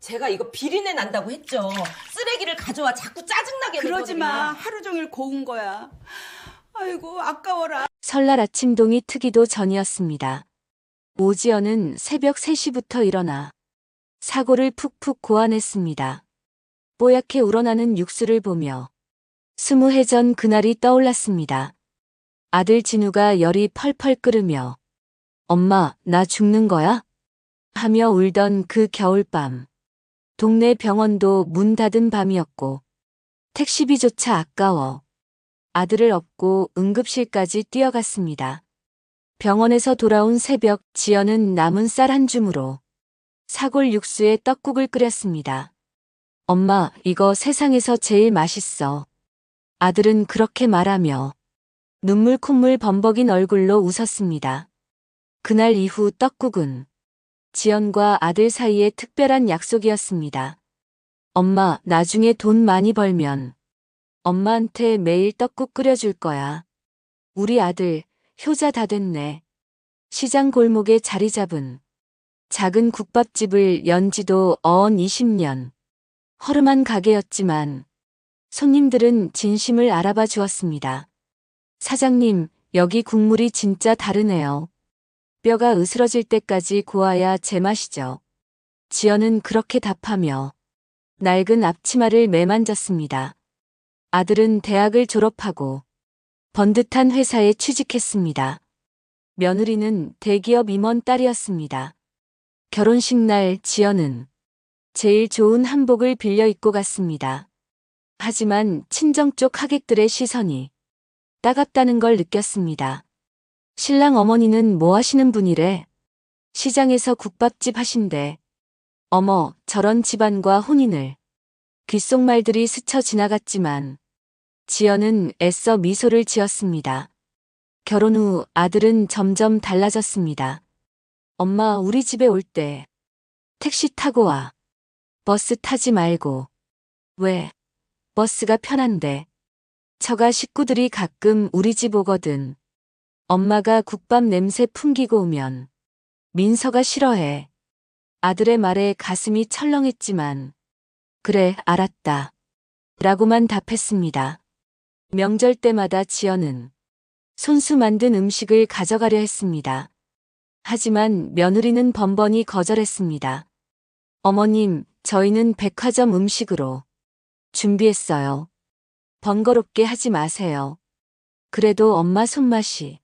제가 이거 비린내 난다고 했죠. 쓰레기를 가져와 자꾸 짜증나게 그러지 내거든요. 마. 하루 종일 고운 거야. 아이고, 아까워라. 설날 아침 동이 트기도 전이었습니다. 오지연은 새벽 3시부터 일어나 사골을 푹푹 고아냈습니다. 뽀얗게 우러나는 육수를 보며 20해 전 그날이 떠올랐습니다. 아들 진우가 열이 펄펄 끓으며 엄마, 나 죽는 거야? 하며 울던 그 겨울밤. 동네 병원도 문 닫은 밤이었고 택시비조차 아까워 아들을 업고 응급실까지 뛰어갔습니다. 병원에서 돌아온 새벽 지연은 남은 쌀 한 줌으로 사골 육수에 떡국을 끓였습니다. 엄마, 이거 세상에서 제일 맛있어. 아들은 그렇게 말하며 눈물 콧물 범벅인 얼굴로 웃었습니다. 그날 이후 떡국은 지연과 아들 사이의 특별한 약속이었습니다. 엄마, 나중에 돈 많이 벌면 엄마한테 매일 떡국 끓여줄 거야. 우리 아들, 효자 다 됐네. 시장 골목에 자리 잡은 작은 국밥집을 연지도 어언 20년. 허름한 가게였지만 손님들은 진심을 알아봐 주었습니다. 사장님, 여기 국물이 진짜 다르네요. 뼈가 으스러질 때까지 고아야 제맛이죠. 지연은 그렇게 답하며 낡은 앞치마를 매만졌습니다. 아들은 대학을 졸업하고 번듯한 회사에 취직했습니다. 며느리는 대기업 임원 딸이었습니다. 결혼식 날 지연은 제일 좋은 한복을 빌려 입고 갔습니다. 하지만 친정 쪽 하객들의 시선이 따갑다는 걸 느꼈습니다. 신랑 어머니는 뭐 하시는 분이래? 시장에서 국밥집 하신대. 어머, 저런 집안과 혼인을. 귓속말들이 스쳐 지나갔지만 지연은 애써 미소를 지었습니다. 결혼 후 아들은 점점 달라졌습니다. 엄마, 우리 집에 올 때 택시 타고 와. 버스 타지 말고. 왜? 버스가 편한데. 처가 식구들이 가끔 우리 집 오거든. 엄마가 국밥 냄새 풍기고 오면 민서가 싫어해. 아들의 말에 가슴이 철렁했지만 그래, 알았다. 라고만 답했습니다. 명절 때마다 지연은 손수 만든 음식을 가져가려 했습니다. 하지만 며느리는 번번이 거절했습니다. 어머님, 저희는 백화점 음식으로 준비했어요. 번거롭게 하지 마세요. 그래도 엄마 손맛이.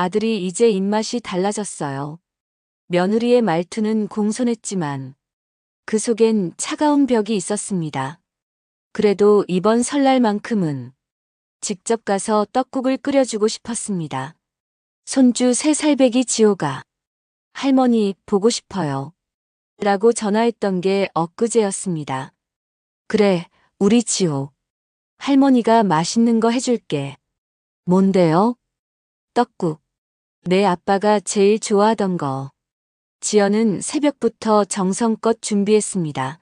아들이 이제 입맛이 달라졌어요. 며느리의 말투는 공손했지만 그 속엔 차가운 벽이 있었습니다. 그래도 이번 설날만큼은 직접 가서 떡국을 끓여주고 싶었습니다. 손주 3살배기 지호가 할머니 보고 싶어요. 라고 전화했던 게 엊그제였습니다. 그래, 우리 지호. 할머니가 맛있는 거 해줄게. 뭔데요? 떡국. 내 아빠가 제일 좋아하던 거. 지연은 새벽부터 정성껏 준비했습니다.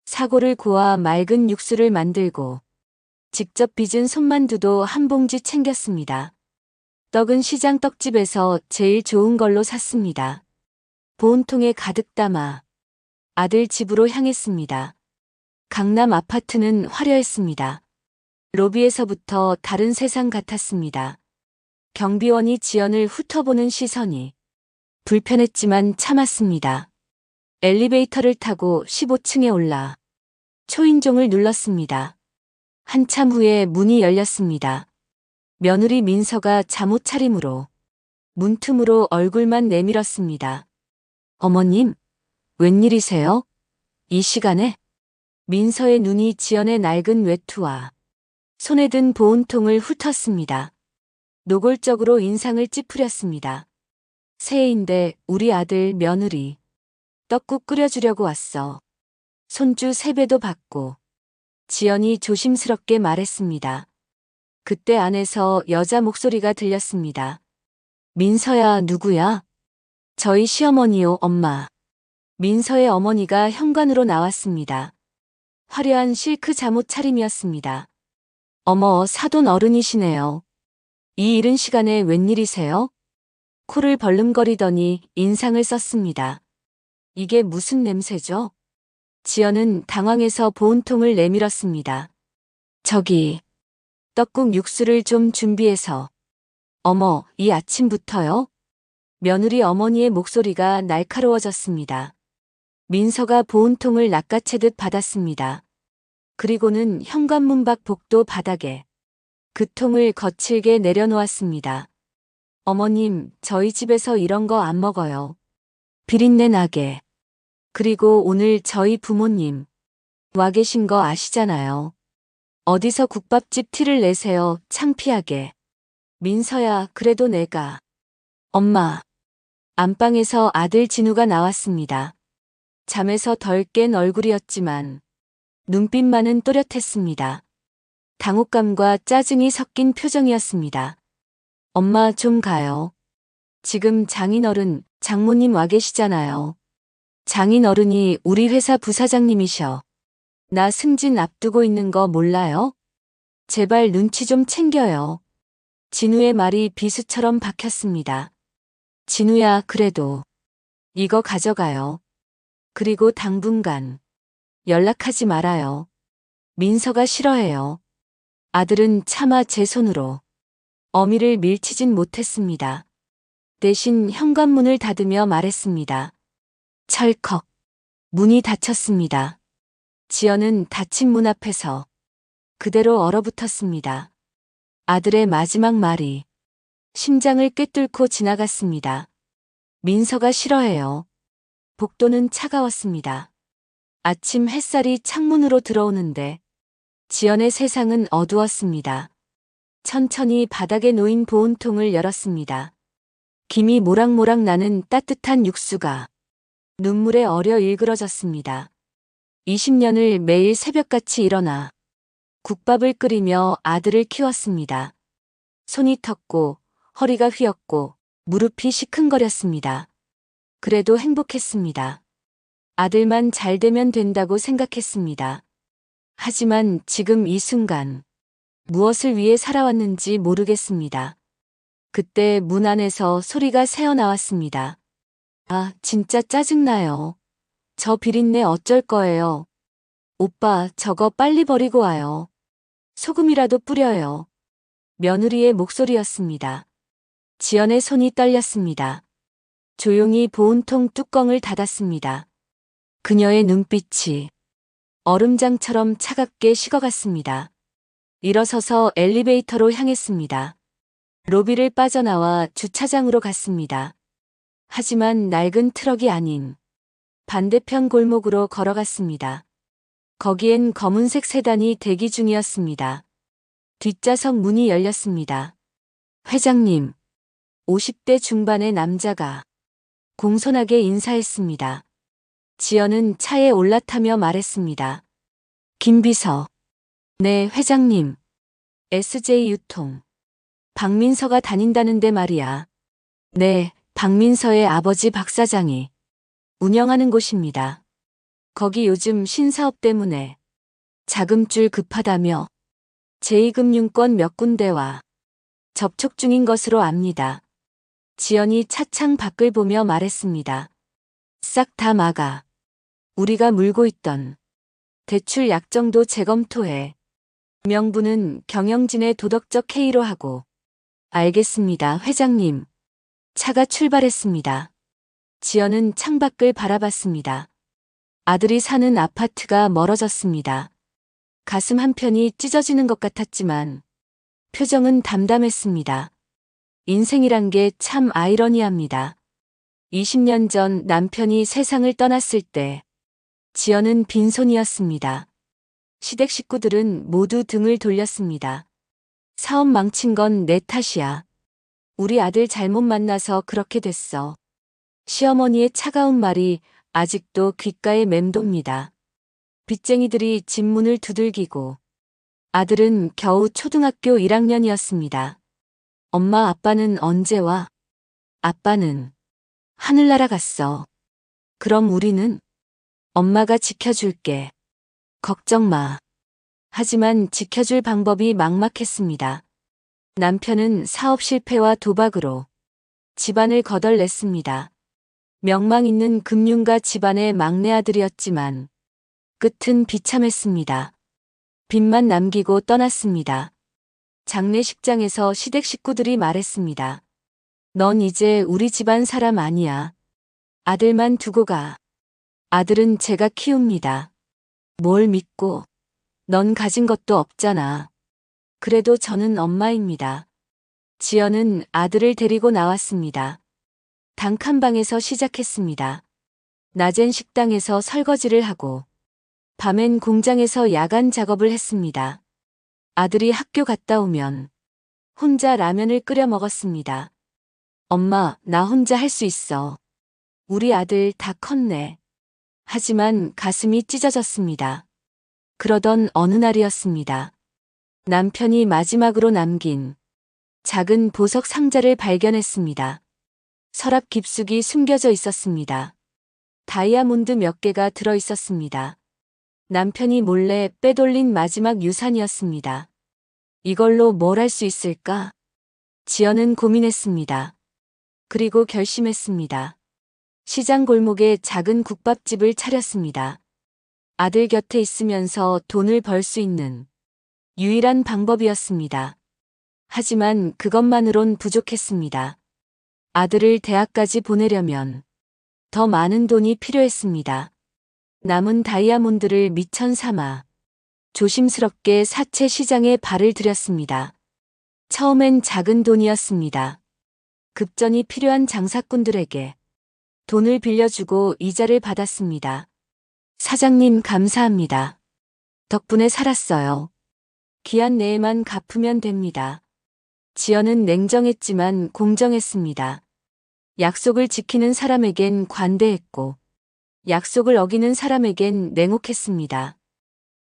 사골을 고아 맑은 육수를 만들고 직접 빚은 손만두도 한 봉지 챙겼습니다. 떡은 시장 떡집에서 제일 좋은 걸로 샀습니다. 보온통에 가득 담아 아들 집으로 향했습니다. 강남 아파트는 화려했습니다. 로비에서부터 다른 세상 같았습니다. 경비원이 지연을 훑어보는 시선이 불편했지만 참았습니다. 엘리베이터를 타고 15층에 올라 초인종을 눌렀습니다. 한참 후에 문이 열렸습니다. 며느리 민서가 잠옷 차림으로 문틈으로 얼굴만 내밀었습니다. 어머님, 웬일이세요? 이 시간에? 민서의 눈이 지연의 낡은 외투와 손에 든 보온통을 훑었습니다. 노골적으로 인상을 찌푸렸습니다. 새해인데 우리 아들 며느리 떡국 끓여주려고 왔어. 손주 세배도 받고. 지연이 조심스럽게 말했습니다. 그때 안에서 여자 목소리가 들렸습니다. 민서야, 누구야? 저희 시어머니요, 엄마. 민서의 어머니가 현관으로 나왔습니다. 화려한 실크 잠옷 차림이었습니다. 어머, 사돈 어른이시네요. 이 이른 시간에 웬일이세요? 코를 벌름거리더니 인상을 썼습니다. 이게 무슨 냄새죠? 지연은 당황해서 보온통을 내밀었습니다. 저기, 떡국 육수를 좀 준비해서. 어머, 이 아침부터요? 며느리 어머니의 목소리가 날카로워졌습니다. 민서가 보온통을 낚아채듯 받았습니다. 그리고는 현관문 밖 복도 바닥에 그 통을 거칠게 내려놓았습니다. 어머님, 저희 집에서 이런 거 안 먹어요. 비린내 나게. 그리고 오늘 저희 부모님 와 계신 거 아시잖아요. 어디서 국밥집 티를 내세요, 창피하게. 민서야, 그래도 내가. 엄마. 안방에서 아들 진우가 나왔습니다. 잠에서 덜 깬 얼굴이었지만 눈빛만은 또렷했습니다. 당혹감과 짜증이 섞인 표정이었습니다. 엄마 좀 가요. 지금 장인어른, 장모님 와 계시잖아요. 장인어른이 우리 회사 부사장님이셔. 나 승진 앞두고 있는 거 몰라요? 제발 눈치 좀 챙겨요. 진우의 말이 비수처럼 박혔습니다. 진우야, 그래도 이거 가져가요. 그리고 당분간 연락하지 말아요. 민서가 싫어해요. 아들은 차마 제 손으로 어미를 밀치진 못했습니다. 대신 현관문을 닫으며 말했습니다. 철컥. 문이 닫혔습니다. 지연은 닫힌 문 앞에서 그대로 얼어붙었습니다. 아들의 마지막 말이 심장을 꿰뚫고 지나갔습니다. 민서가 싫어해요. 복도는 차가웠습니다. 아침 햇살이 창문으로 들어오는데 지연의 세상은 어두웠습니다. 천천히 바닥에 놓인 보온통을 열었습니다. 김이 모락모락 나는 따뜻한 육수가 눈물에 어려 일그러졌습니다. 20년을 매일 새벽같이 일어나 국밥을 끓이며 아들을 키웠습니다. 손이 텄고 허리가 휘었고 무릎이 시큰거렸습니다. 그래도 행복했습니다. 아들만 잘 되면 된다고 생각했습니다. 하지만 지금 이 순간 무엇을 위해 살아왔는지 모르겠습니다. 그때 문 안에서 소리가 새어나왔습니다. 아, 진짜 짜증나요. 저 비린내 어쩔 거예요. 오빠, 저거 빨리 버리고 와요. 소금이라도 뿌려요. 며느리의 목소리였습니다. 지연의 손이 떨렸습니다. 조용히 보온통 뚜껑을 닫았습니다. 그녀의 눈빛이 얼음장처럼 차갑게 식어갔습니다. 일어서서 엘리베이터로 향했습니다. 로비를 빠져나와 주차장으로 갔습니다. 하지만 낡은 트럭이 아닌 반대편 골목으로 걸어갔습니다. 거기엔 검은색 세단이 대기 중이었습니다. 뒷좌석 문이 열렸습니다. 회장님, 50대 중반의 남자가 공손하게 인사했습니다. 지연은 차에 올라타며 말했습니다. 김비서. 네, 회장님. SJ유통. 박민서가 다닌다는데 말이야. 네, 박민서의 아버지 박 사장이 운영하는 곳입니다. 거기 요즘 신사업 때문에 자금줄 급하다며 제2금융권 몇 군데와 접촉 중인 것으로 압니다. 지연이 차창 밖을 보며 말했습니다. 싹 다 막아. 우리가 물고 있던 대출 약정도 재검토해. 명분은 경영진의 도덕적 해이로 하고. 알겠습니다, 회장님. 차가 출발했습니다. 지연은 창밖을 바라봤습니다. 아들이 사는 아파트가 멀어졌습니다. 가슴 한편이 찢어지는 것 같았지만 표정은 담담했습니다. 인생이란 게 참 아이러니합니다. 20년 전 남편이 세상을 떠났을 때 지연은 빈손이었습니다. 시댁 식구들은 모두 등을 돌렸습니다. 사업 망친 건 내 탓이야. 우리 아들 잘못 만나서 그렇게 됐어. 시어머니의 차가운 말이 아직도 귓가에 맴돕니다. 빚쟁이들이 집 문을 두들기고 아들은 겨우 초등학교 1학년이었습니다. 엄마, 아빠는 언제 와? 아빠는 하늘나라 갔어. 그럼 우리는? 엄마가 지켜줄게. 걱정 마. 하지만 지켜줄 방법이 막막했습니다. 남편은 사업 실패와 도박으로 집안을 거덜냈습니다. 명망 있는 금융가 집안의 막내 아들이었지만 끝은 비참했습니다. 빚만 남기고 떠났습니다. 장례식장에서 시댁 식구들이 말했습니다. 넌 이제 우리 집안 사람 아니야. 아들만 두고 가. 아들은 제가 키웁니다. 뭘 믿고. 넌 가진 것도 없잖아. 그래도 저는 엄마입니다. 지연은 아들을 데리고 나왔습니다. 단칸방에서 시작했습니다. 낮엔 식당에서 설거지를 하고 밤엔 공장에서 야간 작업을 했습니다. 아들이 학교 갔다 오면 혼자 라면을 끓여 먹었습니다. 엄마, 나 혼자 할 수 있어. 우리 아들 다 컸네. 하지만 가슴이 찢어졌습니다. 그러던 어느 날이었습니다. 남편이 마지막으로 남긴 작은 보석 상자를 발견했습니다. 서랍 깊숙이 숨겨져 있었습니다. 다이아몬드 몇 개가 들어 있었습니다. 남편이 몰래 빼돌린 마지막 유산이었습니다. 이걸로 뭘 할 수 있을까? 지연은 고민했습니다. 그리고 결심했습니다. 시장 골목에 작은 국밥집을 차렸습니다. 아들 곁에 있으면서 돈을 벌 수 있는 유일한 방법이었습니다. 하지만 그것만으론 부족했습니다. 아들을 대학까지 보내려면 더 많은 돈이 필요했습니다. 남은 다이아몬드를 미천 삼아 조심스럽게 사채 시장에 발을 들였습니다. 처음엔 작은 돈이었습니다. 급전이 필요한 장사꾼들에게 돈을 빌려주고 이자를 받았습니다. 사장님 감사합니다. 덕분에 살았어요. 기한 내에만 갚으면 됩니다. 지연은 냉정했지만 공정했습니다. 약속을 지키는 사람에겐 관대했고 약속을 어기는 사람에겐 냉혹했습니다.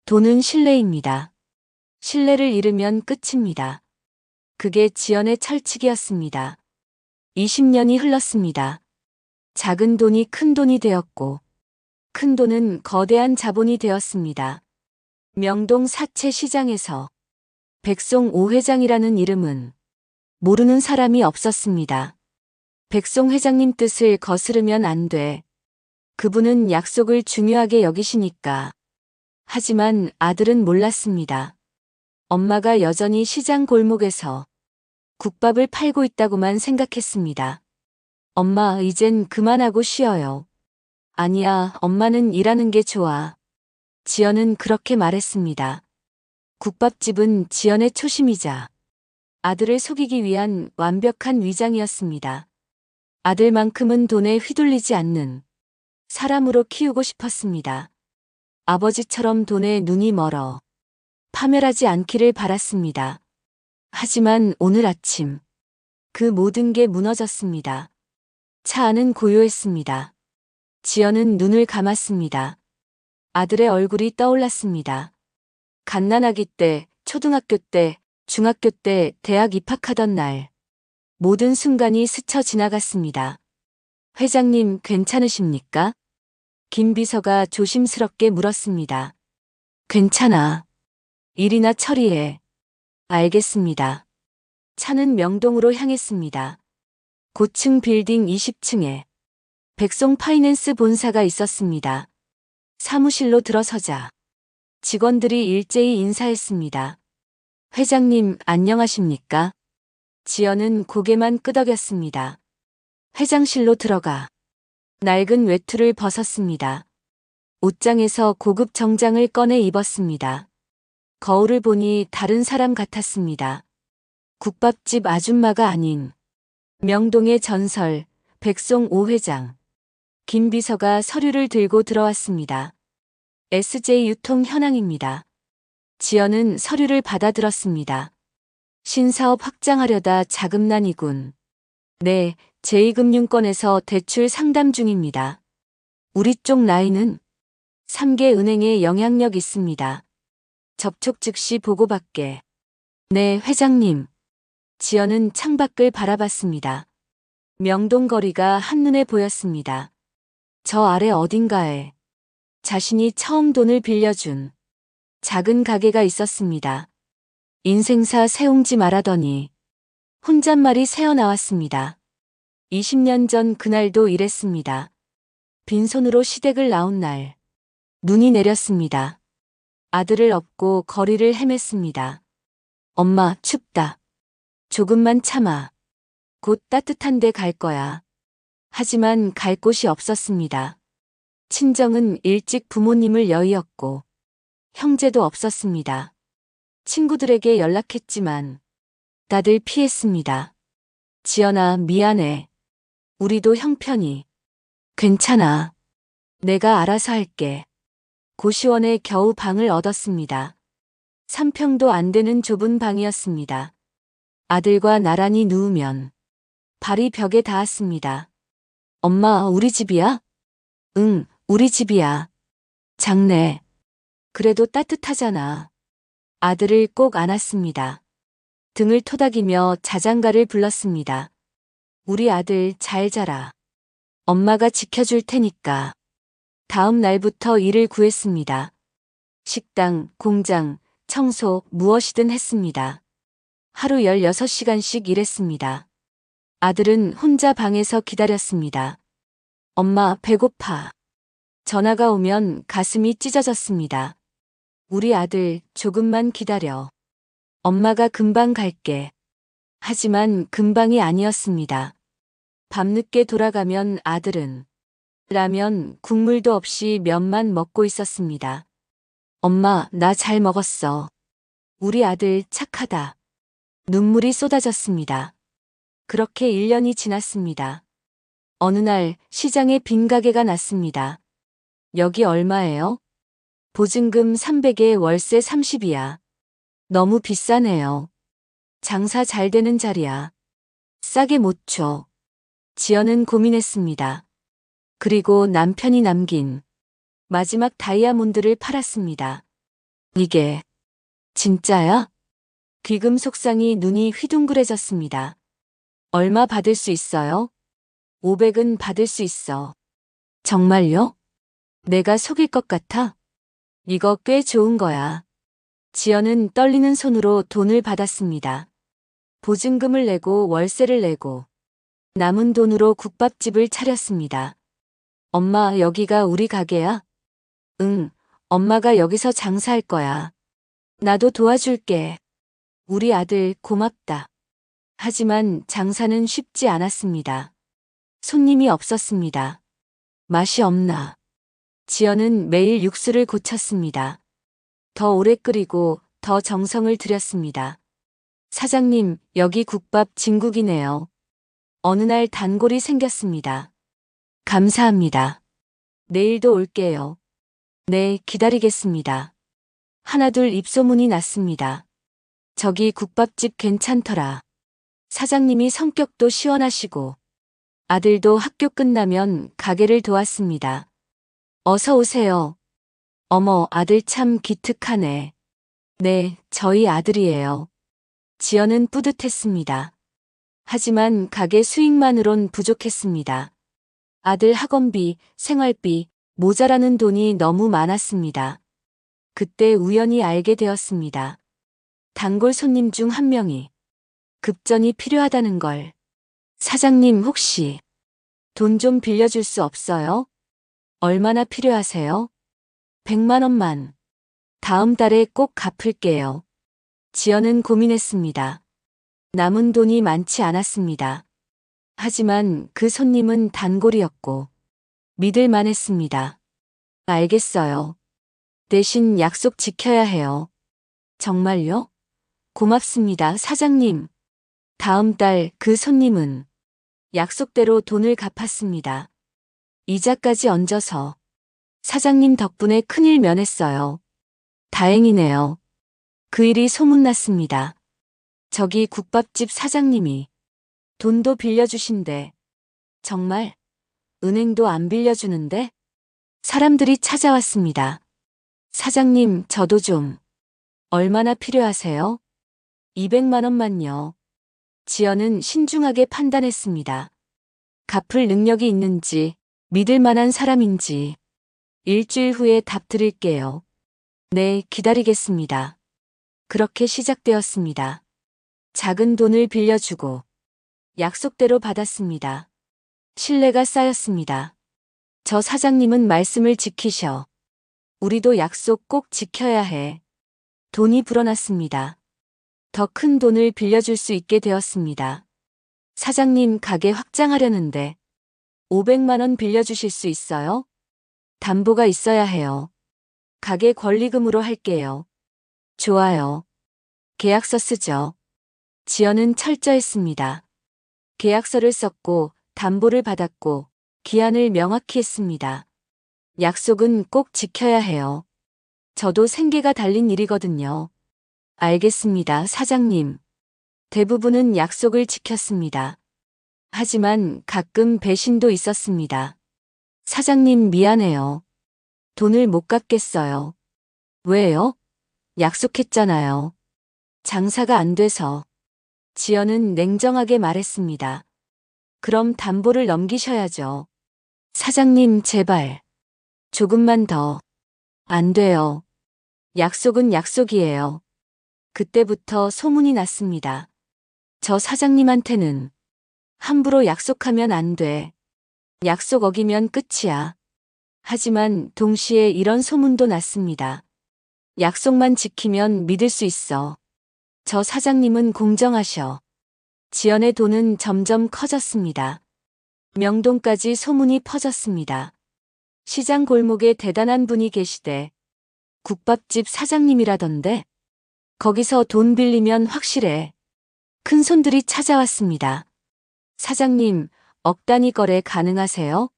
돈은 신뢰입니다. 신뢰를 잃으면 끝입니다. 그게 지연의 철칙이었습니다. 20년이 흘렀습니다. 작은 돈이 큰 돈이 되었고 큰 돈은 거대한 자본이 되었습니다. 명동 사채 시장에서 백송 오 회장이라는 이름은 모르는 사람이 없었습니다. 백송 회장님 뜻을 거스르면 안 돼. 그분은 약속을 중요하게 여기시니까. 하지만 아들은 몰랐습니다. 엄마가 여전히 시장 골목에서 국밥을 팔고 있다고만 생각했습니다. 엄마, 이젠 그만하고 쉬어요. 아니야, 엄마는 일하는 게 좋아. 지연은 그렇게 말했습니다. 국밥집은 지연의 초심이자 아들을 속이기 위한 완벽한 위장이었습니다. 아들만큼은 돈에 휘둘리지 않는 사람으로 키우고 싶었습니다. 아버지처럼 돈에 눈이 멀어 파멸하지 않기를 바랐습니다. 하지만 오늘 아침 그 모든 게 무너졌습니다. 차 안은 고요했습니다. 지연은 눈을 감았습니다. 아들의 얼굴이 떠올랐습니다. 갓난아기 때, 초등학교 때, 중학교 때, 대학 입학하던 날. 모든 순간이 스쳐 지나갔습니다. 회장님 괜찮으십니까? 김 비서가 조심스럽게 물었습니다. 괜찮아. 일이나 처리해. 알겠습니다. 차는 명동으로 향했습니다. 고층 빌딩 20층에 백송 파이낸스 본사가 있었습니다. 사무실로 들어서자 직원들이 일제히 인사했습니다. 회장님 안녕하십니까? 지연은 고개만 끄덕였습니다. 회장실로 들어가 낡은 외투를 벗었습니다. 옷장에서 고급 정장을 꺼내 입었습니다. 거울을 보니 다른 사람 같았습니다. 국밥집 아줌마가 아닌 명동의 전설 백송 오 회장. 김 비서가 서류를 들고 들어왔습니다. SJ 유통 현황입니다. 지연은 서류를 받아들었습니다. 신사업 확장하려다 자금난이군. 네, 제2금융권에서 대출 상담 중입니다. 우리 쪽 라인은 3개 은행에 영향력 있습니다. 접촉 즉시 보고받게. 네, 회장님. 지연은 창밖을 바라봤습니다. 명동 거리가 한눈에 보였습니다. 저 아래 어딘가에 자신이 처음 돈을 빌려준 작은 가게가 있었습니다. 인생사 세웅지 말하더니 혼잣말이 새어나왔습니다. 20년 전 그날도 이랬습니다. 빈손으로 시댁을 나온 날. 눈이 내렸습니다. 아들을 업고 거리를 헤맸습니다. 엄마, 춥다. 조금만 참아. 곧 따뜻한 데 갈 거야. 하지만 갈 곳이 없었습니다. 친정은 일찍 부모님을 여의었고 형제도 없었습니다. 친구들에게 연락했지만 다들 피했습니다. 지연아, 미안해. 우리도 형편이. 괜찮아. 내가 알아서 할게. 고시원에 겨우 방을 얻었습니다. 3평도 안 되는 좁은 방이었습니다. 아들과 나란히 누우면 발이 벽에 닿았습니다. 엄마, 우리 집이야? 응, 우리 집이야. 작네. 그래도 따뜻하잖아. 아들을 꼭 안았습니다. 등을 토닥이며 자장가를 불렀습니다. 우리 아들 잘 자라. 엄마가 지켜줄 테니까. 다음 날부터 일을 구했습니다. 식당, 공장, 청소, 무엇이든 했습니다. 하루 16시간씩 일했습니다. 아들은 혼자 방에서 기다렸습니다. 엄마, 배고파. 전화가 오면 가슴이 찢어졌습니다. 우리 아들, 조금만 기다려. 엄마가 금방 갈게. 하지만 금방이 아니었습니다. 밤늦게 돌아가면 아들은 라면, 국물도 없이 면만 먹고 있었습니다. 엄마, 나 잘 먹었어. 우리 아들 착하다. 눈물이 쏟아졌습니다. 그렇게 1년이 지났습니다. 어느 날 시장에 빈 가게가 났습니다. 여기 얼마예요? 보증금 300에 월세 30이야. 너무 비싸네요. 장사 잘 되는 자리야. 싸게 못 줘. 지연은 고민했습니다. 그리고 남편이 남긴 마지막 다이아몬드를 팔았습니다. 이게 진짜야? 귀금 속상이 눈이 휘둥그레졌습니다. 얼마 받을 수 있어요? 500은 받을 수 있어. 정말요? 내가 속일 것 같아? 이거 꽤 좋은 거야. 지연은 떨리는 손으로 돈을 받았습니다. 보증금을 내고 월세를 내고 남은 돈으로 국밥집을 차렸습니다. 엄마, 여기가 우리 가게야? 응, 엄마가 여기서 장사할 거야. 나도 도와줄게. 우리 아들 고맙다. 하지만 장사는 쉽지 않았습니다. 손님이 없었습니다. 맛이 없나. 지연은 매일 육수를 고쳤습니다. 더 오래 끓이고 더 정성을 들였습니다. 사장님, 여기 국밥 진국이네요. 어느 날 단골이 생겼습니다. 감사합니다. 내일도 올게요. 네, 기다리겠습니다. 하나둘 입소문이 났습니다. 저기 국밥집 괜찮더라. 사장님이 성격도 시원하시고 아들도 학교 끝나면 가게를 도왔습니다. 어서 오세요. 어머, 아들 참 기특하네. 네, 저희 아들이에요. 지연은 뿌듯했습니다. 하지만 가게 수익만으론 부족했습니다. 아들 학원비, 생활비, 모자라는 돈이 너무 많았습니다. 그때 우연히 알게 되었습니다. 단골 손님 중 한 명이 급전이 필요하다는 걸. 사장님, 혹시 돈 좀 빌려줄 수 없어요? 얼마나 필요하세요? 100만 원만. 다음 달에 꼭 갚을게요. 지연은 고민했습니다. 남은 돈이 많지 않았습니다. 하지만 그 손님은 단골이었고 믿을만 했습니다. 알겠어요. 대신 약속 지켜야 해요. 정말요? 고맙습니다, 사장님. 다음 달 그 손님은 약속대로 돈을 갚았습니다. 이자까지 얹어서 사장님 덕분에 큰일 면했어요. 다행이네요. 그 일이 소문났습니다. 저기 국밥집 사장님이 돈도 빌려주신대. 정말? 은행도 안 빌려주는데? 사람들이 찾아왔습니다. 사장님, 저도 좀. 얼마나 필요하세요? 200만 원만요. 지연은 신중하게 판단했습니다. 갚을 능력이 있는지, 믿을 만한 사람인지. 일주일 후에 답 드릴게요. 네, 기다리겠습니다. 그렇게 시작되었습니다. 작은 돈을 빌려주고 약속대로 받았습니다. 신뢰가 쌓였습니다. 저 사장님은 말씀을 지키셔. 우리도 약속 꼭 지켜야 해. 돈이 불어났습니다. 더 큰 돈을 빌려줄 수 있게 되었습니다. 사장님, 가게 확장하려는데 500만 원 빌려주실 수 있어요? 담보가 있어야 해요. 가게 권리금으로 할게요. 좋아요. 계약서 쓰죠. 지연은 철저했습니다. 계약서를 썼고 담보를 받았고 기한을 명확히 했습니다. 약속은 꼭 지켜야 해요. 저도 생계가 달린 일이거든요. 알겠습니다, 사장님. 대부분은 약속을 지켰습니다. 하지만 가끔 배신도 있었습니다. 사장님, 미안해요. 돈을 못 갚겠어요. 왜요? 약속했잖아요. 장사가 안 돼서. 지연은 냉정하게 말했습니다. 그럼 담보를 넘기셔야죠. 사장님, 제발. 조금만 더. 안 돼요. 약속은 약속이에요. 그때부터 소문이 났습니다. 저 사장님한테는 함부로 약속하면 안 돼. 약속 어기면 끝이야. 하지만 동시에 이런 소문도 났습니다. 약속만 지키면 믿을 수 있어. 저 사장님은 공정하셔. 지연의 돈은 점점 커졌습니다. 명동까지 소문이 퍼졌습니다. 시장 골목에 대단한 분이 계시대. 국밥집 사장님이라던데. 거기서 돈 빌리면 확실해. 큰 손들이 찾아왔습니다. 사장님, 억 단위 거래 가능하세요?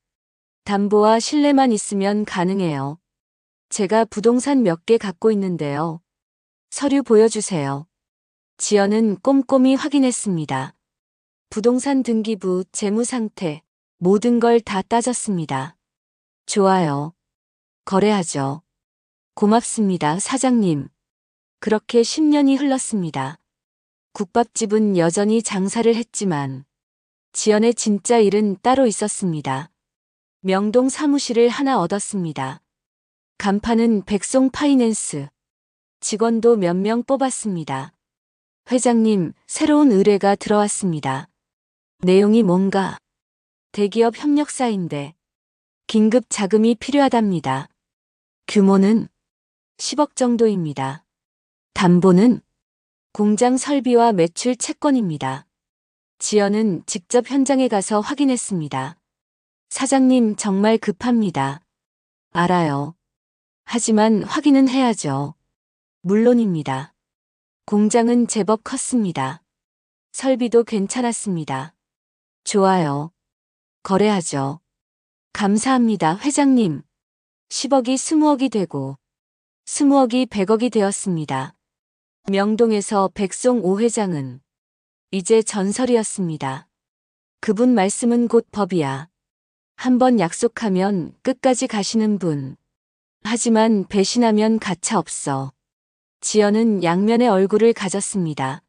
담보와 신뢰만 있으면 가능해요. 제가 부동산 몇 개 갖고 있는데요. 서류 보여주세요. 지연은 꼼꼼히 확인했습니다. 부동산 등기부, 재무 상태, 모든 걸 다 따졌습니다. 좋아요. 거래하죠. 고맙습니다, 사장님. 그렇게 10년이 흘렀습니다. 국밥집은 여전히 장사를 했지만 지연의 진짜 일은 따로 있었습니다. 명동 사무실을 하나 얻었습니다. 간판은 백송 파이낸스. 직원도 몇 명 뽑았습니다. 회장님, 새로운 의뢰가 들어왔습니다. 내용이 뭔가? 대기업 협력사인데 긴급 자금이 필요하답니다. 규모는 10억 정도입니다. 담보는 공장 설비와 매출 채권입니다. 지연은 직접 현장에 가서 확인했습니다. 사장님, 정말 급합니다. 알아요. 하지만 확인은 해야죠. 물론입니다. 공장은 제법 컸습니다. 설비도 괜찮았습니다. 좋아요. 거래하죠. 감사합니다, 회장님. 10억이 20억이 되고 20억이 100억이 되었습니다. 명동에서 백송 오 회장은 이제 전설이었습니다. 그분 말씀은 곧 법이야. 한번 약속하면 끝까지 가시는 분. 하지만 배신하면 가차 없어. 지연은 양면의 얼굴을 가졌습니다.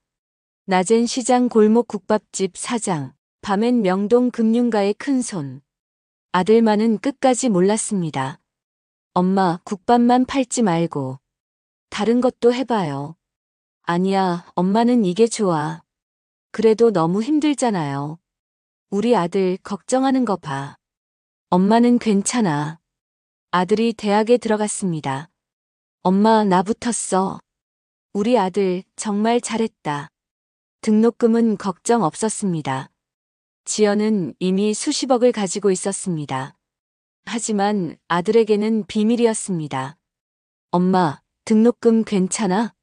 낮엔 시장 골목 국밥집 사장, 밤엔 명동 금융가의 큰손. 아들만은 끝까지 몰랐습니다. 엄마, 국밥만 팔지 말고 다른 것도 해봐요. 아니야, 엄마는 이게 좋아. 그래도 너무 힘들잖아요. 우리 아들 걱정하는 거 봐. 엄마는 괜찮아. 아들이 대학에 들어갔습니다. 엄마, 나 붙었어. 우리 아들 정말 잘했다. 등록금은 걱정 없었습니다. 지연은 이미 수십억을 가지고 있었습니다. 하지만 아들에게는 비밀이었습니다. 엄마, 등록금 괜찮아?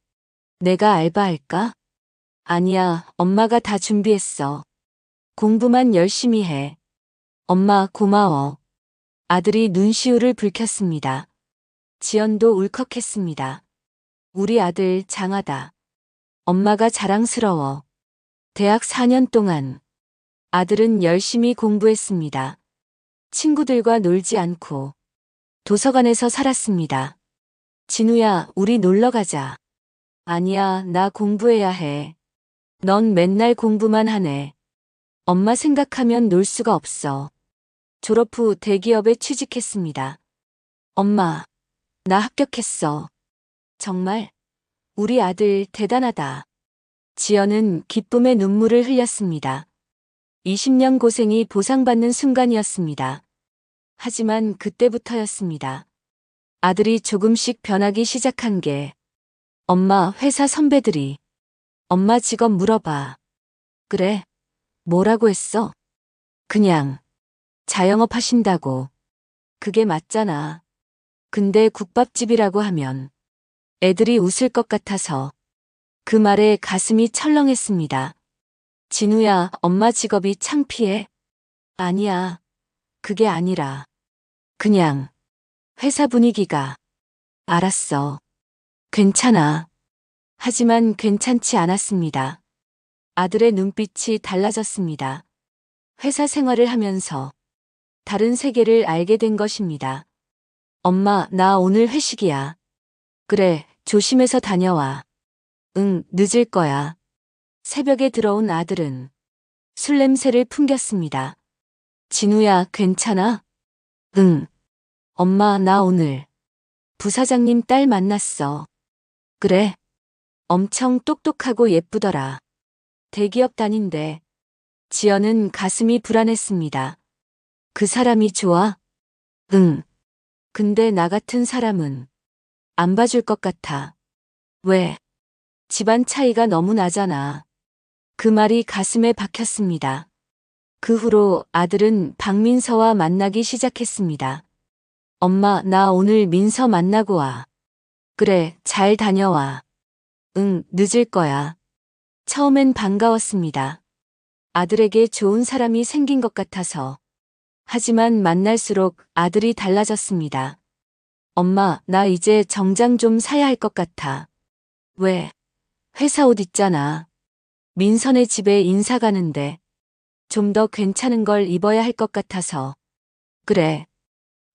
내가 알바할까? 아니야, 엄마가 다 준비했어. 공부만 열심히 해. 엄마, 고마워. 아들이 눈시울을 붉혔습니다. 지연도 울컥했습니다. 우리 아들 장하다. 엄마가 자랑스러워. 대학 4년 동안 아들은 열심히 공부했습니다. 친구들과 놀지 않고 도서관에서 살았습니다. 진우야, 우리 놀러 가자. 아니야, 나 공부해야 해. 넌 맨날 공부만 하네. 엄마 생각하면 놀 수가 없어. 졸업 후 대기업에 취직했습니다. 엄마, 나 합격했어. 정말? 우리 아들 대단하다. 지연은 기쁨의 눈물을 흘렸습니다. 20년 고생이 보상받는 순간이었습니다. 하지만 그때부터였습니다. 아들이 조금씩 변하기 시작한 게 엄마 회사 선배들이 엄마 직업 물어봐. 그래, 뭐라고 했어? 그냥 자영업 하신다고. 그게 맞잖아. 근데 국밥집이라고 하면 애들이 웃을 것 같아서 그 말에 가슴이 철렁했습니다. 진우야, 엄마 직업이 창피해? 아니야. 그게 아니라 그냥 회사 분위기가. 알았어. 괜찮아. 하지만 괜찮지 않았습니다. 아들의 눈빛이 달라졌습니다. 회사 생활을 하면서 다른 세계를 알게 된 것입니다. 엄마, 나 오늘 회식이야. 그래, 조심해서 다녀와. 응, 늦을 거야. 새벽에 들어온 아들은 술 냄새를 풍겼습니다. 진우야, 괜찮아? 응. 엄마, 나 오늘 부사장님 딸 만났어. 그래. 엄청 똑똑하고 예쁘더라. 대기업 다닌대. 지연은 가슴이 불안했습니다. 그 사람이 좋아? 응. 근데 나 같은 사람은 안 봐줄 것 같아. 왜? 집안 차이가 너무 나잖아. 그 말이 가슴에 박혔습니다. 그 후로 아들은 박민서와 만나기 시작했습니다. 엄마, 나 오늘 민서 만나고 와. 그래, 잘 다녀와. 응, 늦을 거야. 처음엔 반가웠습니다. 아들에게 좋은 사람이 생긴 것 같아서. 하지만 만날수록 아들이 달라졌습니다. 엄마, 나 이제 정장 좀 사야 할 것 같아. 왜? 회사 옷 있잖아. 민선의 집에 인사 가는데 좀 더 괜찮은 걸 입어야 할 것 같아서. 그래.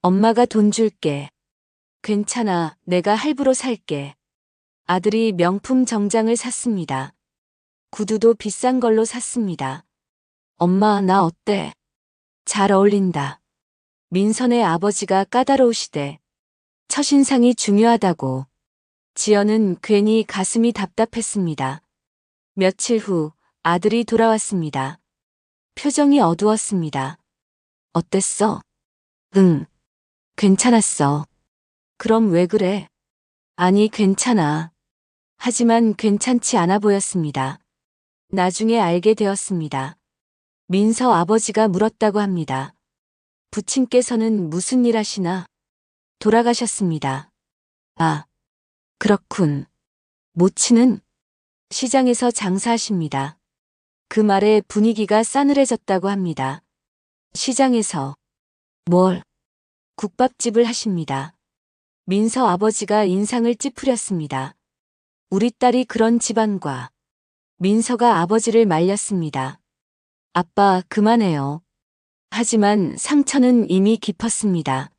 엄마가 돈 줄게. 괜찮아, 내가 할부로 살게. 아들이 명품 정장을 샀습니다. 구두도 비싼 걸로 샀습니다. 엄마, 나 어때? 잘 어울린다. 민선의 아버지가 까다로우시대. 첫인상이 중요하다고. 지연은 괜히 가슴이 답답했습니다. 며칠 후 아들이 돌아왔습니다. 표정이 어두웠습니다. 어땠어? 응, 괜찮았어. 그럼 왜 그래? 아니, 괜찮아. 하지만 괜찮지 않아 보였습니다. 나중에 알게 되었습니다. 민서 아버지가 물었다고 합니다. 부친께서는 무슨 일 하시나? 돌아가셨습니다. 아, 그렇군. 모친은 시장에서 장사하십니다. 그 말에 분위기가 싸늘해졌다고 합니다. 시장에서 뭘? 국밥집을 하십니다. 민서 아버지가 인상을 찌푸렸습니다. 우리 딸이 그런 집안과. 민서가 아버지를 말렸습니다. 아빠, 그만해요. 하지만 상처는 이미 깊었습니다.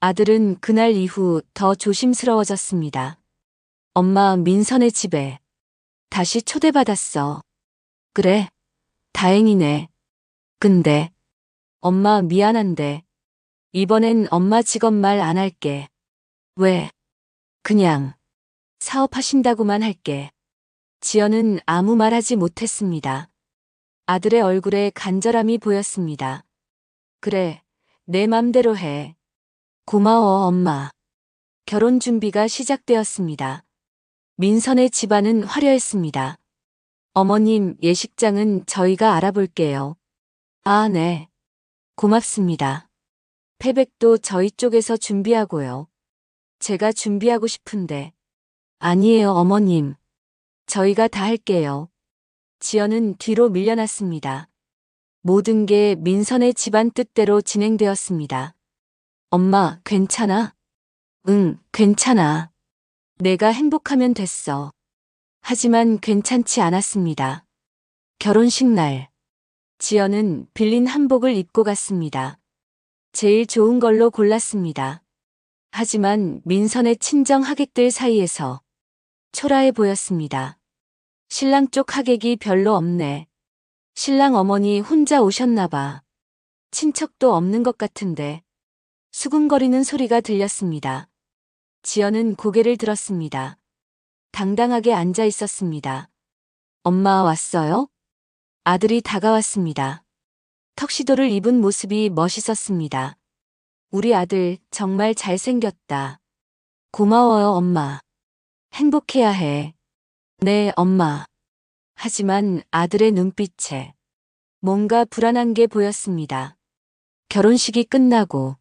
아들은 그날 이후 더 조심스러워졌습니다. 엄마, 민선의 집에 다시 초대받았어. 그래? 다행이네. 근데 엄마, 미안한데 이번엔 엄마 직업 말 안 할게. 왜? 그냥 사업하신다고만 할게. 지연은 아무 말하지 못했습니다. 아들의 얼굴에 간절함이 보였습니다. 그래, 내 맘대로 해. 고마워, 엄마. 결혼 준비가 시작되었습니다. 민선의 집안은 화려했습니다. 어머님, 예식장은 저희가 알아볼게요. 아, 네. 고맙습니다. 패백도 저희 쪽에서 준비하고요. 제가 준비하고 싶은데. 아니에요, 어머님. 저희가 다 할게요. 지연은 뒤로 밀려났습니다. 모든 게 민선의 집안 뜻대로 진행되었습니다. 엄마, 괜찮아? 응, 괜찮아. 내가 행복하면 됐어. 하지만 괜찮지 않았습니다. 결혼식 날, 지연은 빌린 한복을 입고 갔습니다. 제일 좋은 걸로 골랐습니다. 하지만 민선의 친정 하객들 사이에서 초라해 보였습니다. 신랑 쪽 하객이 별로 없네. 신랑 어머니 혼자 오셨나 봐. 친척도 없는 것 같은데. 수군거리는 소리가 들렸습니다. 지연은 고개를 들었습니다. 당당하게 앉아 있었습니다. 엄마 왔어요? 아들이 다가왔습니다. 턱시도를 입은 모습이 멋있었습니다. 우리 아들 정말 잘생겼다. 고마워요, 엄마. 행복해야 해. 네, 엄마. 하지만 아들의 눈빛에 뭔가 불안한 게 보였습니다. 결혼식이 끝나고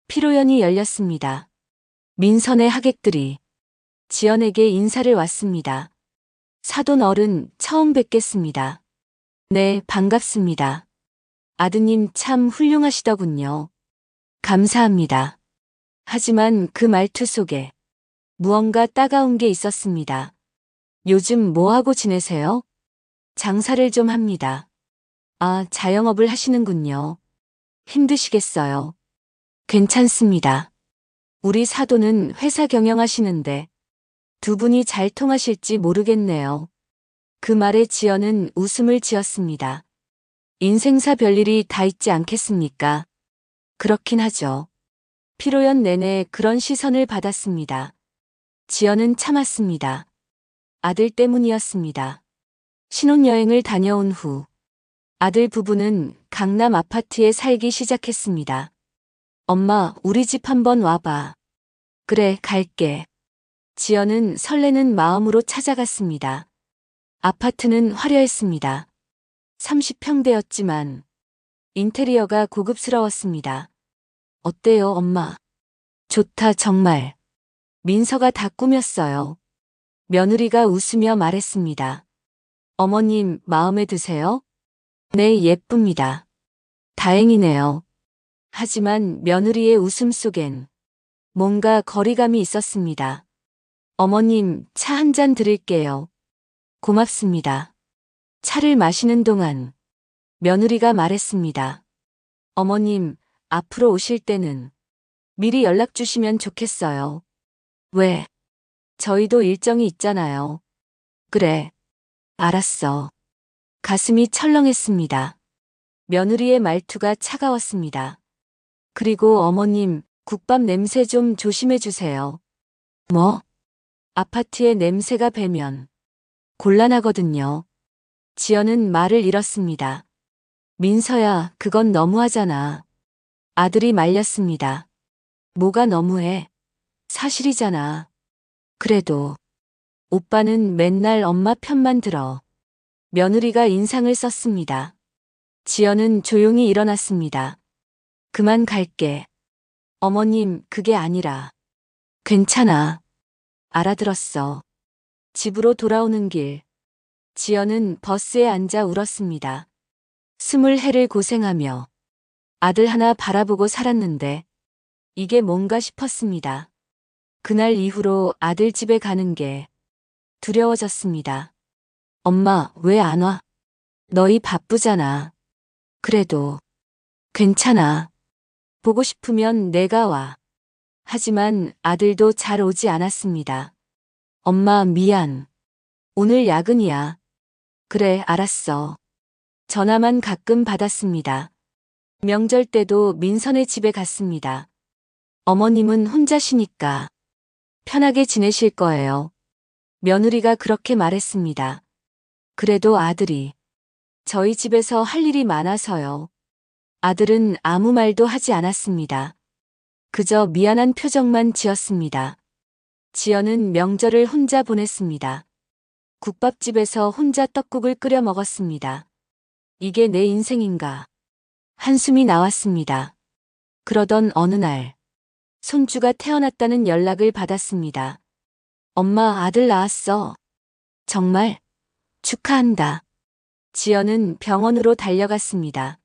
피로연이 열렸습니다. 민선의 하객들이 지연에게 인사를 왔습니다. 사돈 어른 처음 뵙겠습니다. 네, 반갑습니다. 아드님 참 훌륭하시더군요. 감사합니다. 하지만 그 말투 속에 무언가 따가운 게 있었습니다. 요즘 뭐 하고 지내세요? 장사를 좀 합니다. 아, 자영업을 하시는군요. 힘드시겠어요. 괜찮습니다. 우리 사돈은 회사 경영하시는데 두 분이 잘 통하실지 모르겠네요. 그 말에 지연은 웃음을 지었습니다. 인생사 별일이 다 있지 않겠습니까? 그렇긴 하죠. 피로연 내내 그런 시선을 받았습니다. 지연은 참았습니다. 아들 때문이었습니다. 신혼여행을 다녀온 후 아들 부부는 강남 아파트에 살기 시작했습니다. 엄마, 우리 집 한번 와봐. 그래, 갈게. 지연은 설레는 마음으로 찾아갔습니다. 아파트는 화려했습니다. 30평대였지만 인테리어가 고급스러웠습니다. 어때요, 엄마? 좋다, 정말. 민서가 다 꾸몄어요. 며느리가 웃으며 말했습니다. 어머님, 마음에 드세요? 네, 예쁩니다. 다행이네요. 하지만 며느리의 웃음 속엔 뭔가 거리감이 있었습니다. 어머님, 차 한 잔 드릴게요. 고맙습니다. 차를 마시는 동안 며느리가 말했습니다. 어머님, 앞으로 오실 때는 미리 연락 주시면 좋겠어요. 왜? 저희도 일정이 있잖아요. 그래. 알았어. 가슴이 철렁했습니다. 며느리의 말투가 차가웠습니다. 그리고 어머님, 국밥 냄새 좀 조심해 주세요. 뭐? 아파트의 냄새가 배면 곤란하거든요. 지연은 말을 잃었습니다. 민서야, 그건 너무하잖아. 아들이 말렸습니다. 뭐가 너무해? 사실이잖아. 그래도 오빠는 맨날 엄마 편만 들어. 며느리가 인상을 썼습니다. 지연은 조용히 일어났습니다. 그만 갈게. 어머님, 그게 아니라. 괜찮아. 알아들었어. 집으로 돌아오는 길. 지연은 버스에 앉아 울었습니다. 20해를 고생하며 아들 하나 바라보고 살았는데 이게 뭔가 싶었습니다. 그날 이후로 아들 집에 가는 게 두려워졌습니다. 엄마, 왜 안 와? 너희 바쁘잖아. 그래도 괜찮아. 보고 싶으면 내가 와. 하지만 아들도 잘 오지 않았습니다. 엄마, 미안. 오늘 야근이야. 그래, 알았어. 전화만 가끔 받았습니다. 명절 때도 민선의 집에 갔습니다. 어머님은 혼자시니까 편하게 지내실 거예요. 며느리가 그렇게 말했습니다. 그래도 아들이 저희 집에서 할 일이 많아서요. 아들은 아무 말도 하지 않았습니다. 그저 미안한 표정만 지었습니다. 지연은 명절을 혼자 보냈습니다. 국밥집에서 혼자 떡국을 끓여 먹었습니다. 이게 내 인생인가? 한숨이 나왔습니다. 그러던 어느 날, 손주가 태어났다는 연락을 받았습니다. 엄마, 아들 낳았어. 정말? 축하한다. 지연은 병원으로 달려갔습니다.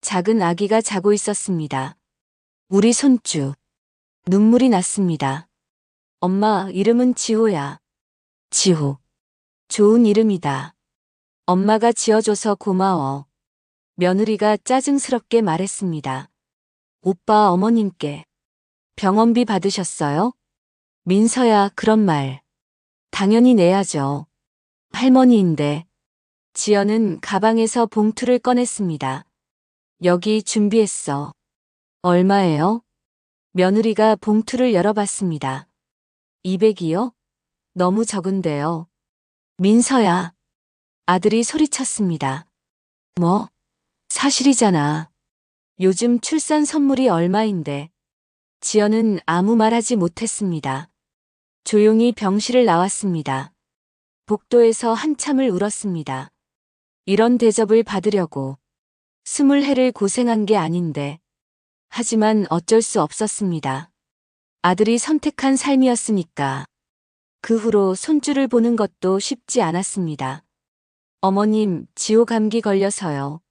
작은 아기가 자고 있었습니다. 우리 손주. 눈물이 났습니다. 엄마, 이름은 지호야. 지호. 좋은 이름이다. 엄마가 지어줘서 고마워. 며느리가 짜증스럽게 말했습니다. 오빠 어머님께 병원비 받으셨어요? 민서야, 그런 말. 당연히 내야죠. 할머니인데. 지연은 가방에서 봉투를 꺼냈습니다. 여기 준비했어. 얼마예요? 며느리가 봉투를 열어봤습니다. 200이요? 너무 적은데요. 민서야. 아들이 소리쳤습니다. 뭐? 사실이잖아. 요즘 출산 선물이 얼마인데. 지연은 아무 말하지 못했습니다. 조용히 병실을 나왔습니다. 복도에서 한참을 울었습니다. 이런 대접을 받으려고 20해를 고생한 게 아닌데. 하지만 어쩔 수 없었습니다. 아들이 선택한 삶이었으니까. 그 후로 손주를 보는 것도 쉽지 않았습니다. 어머님, 지호 감기 걸려서요.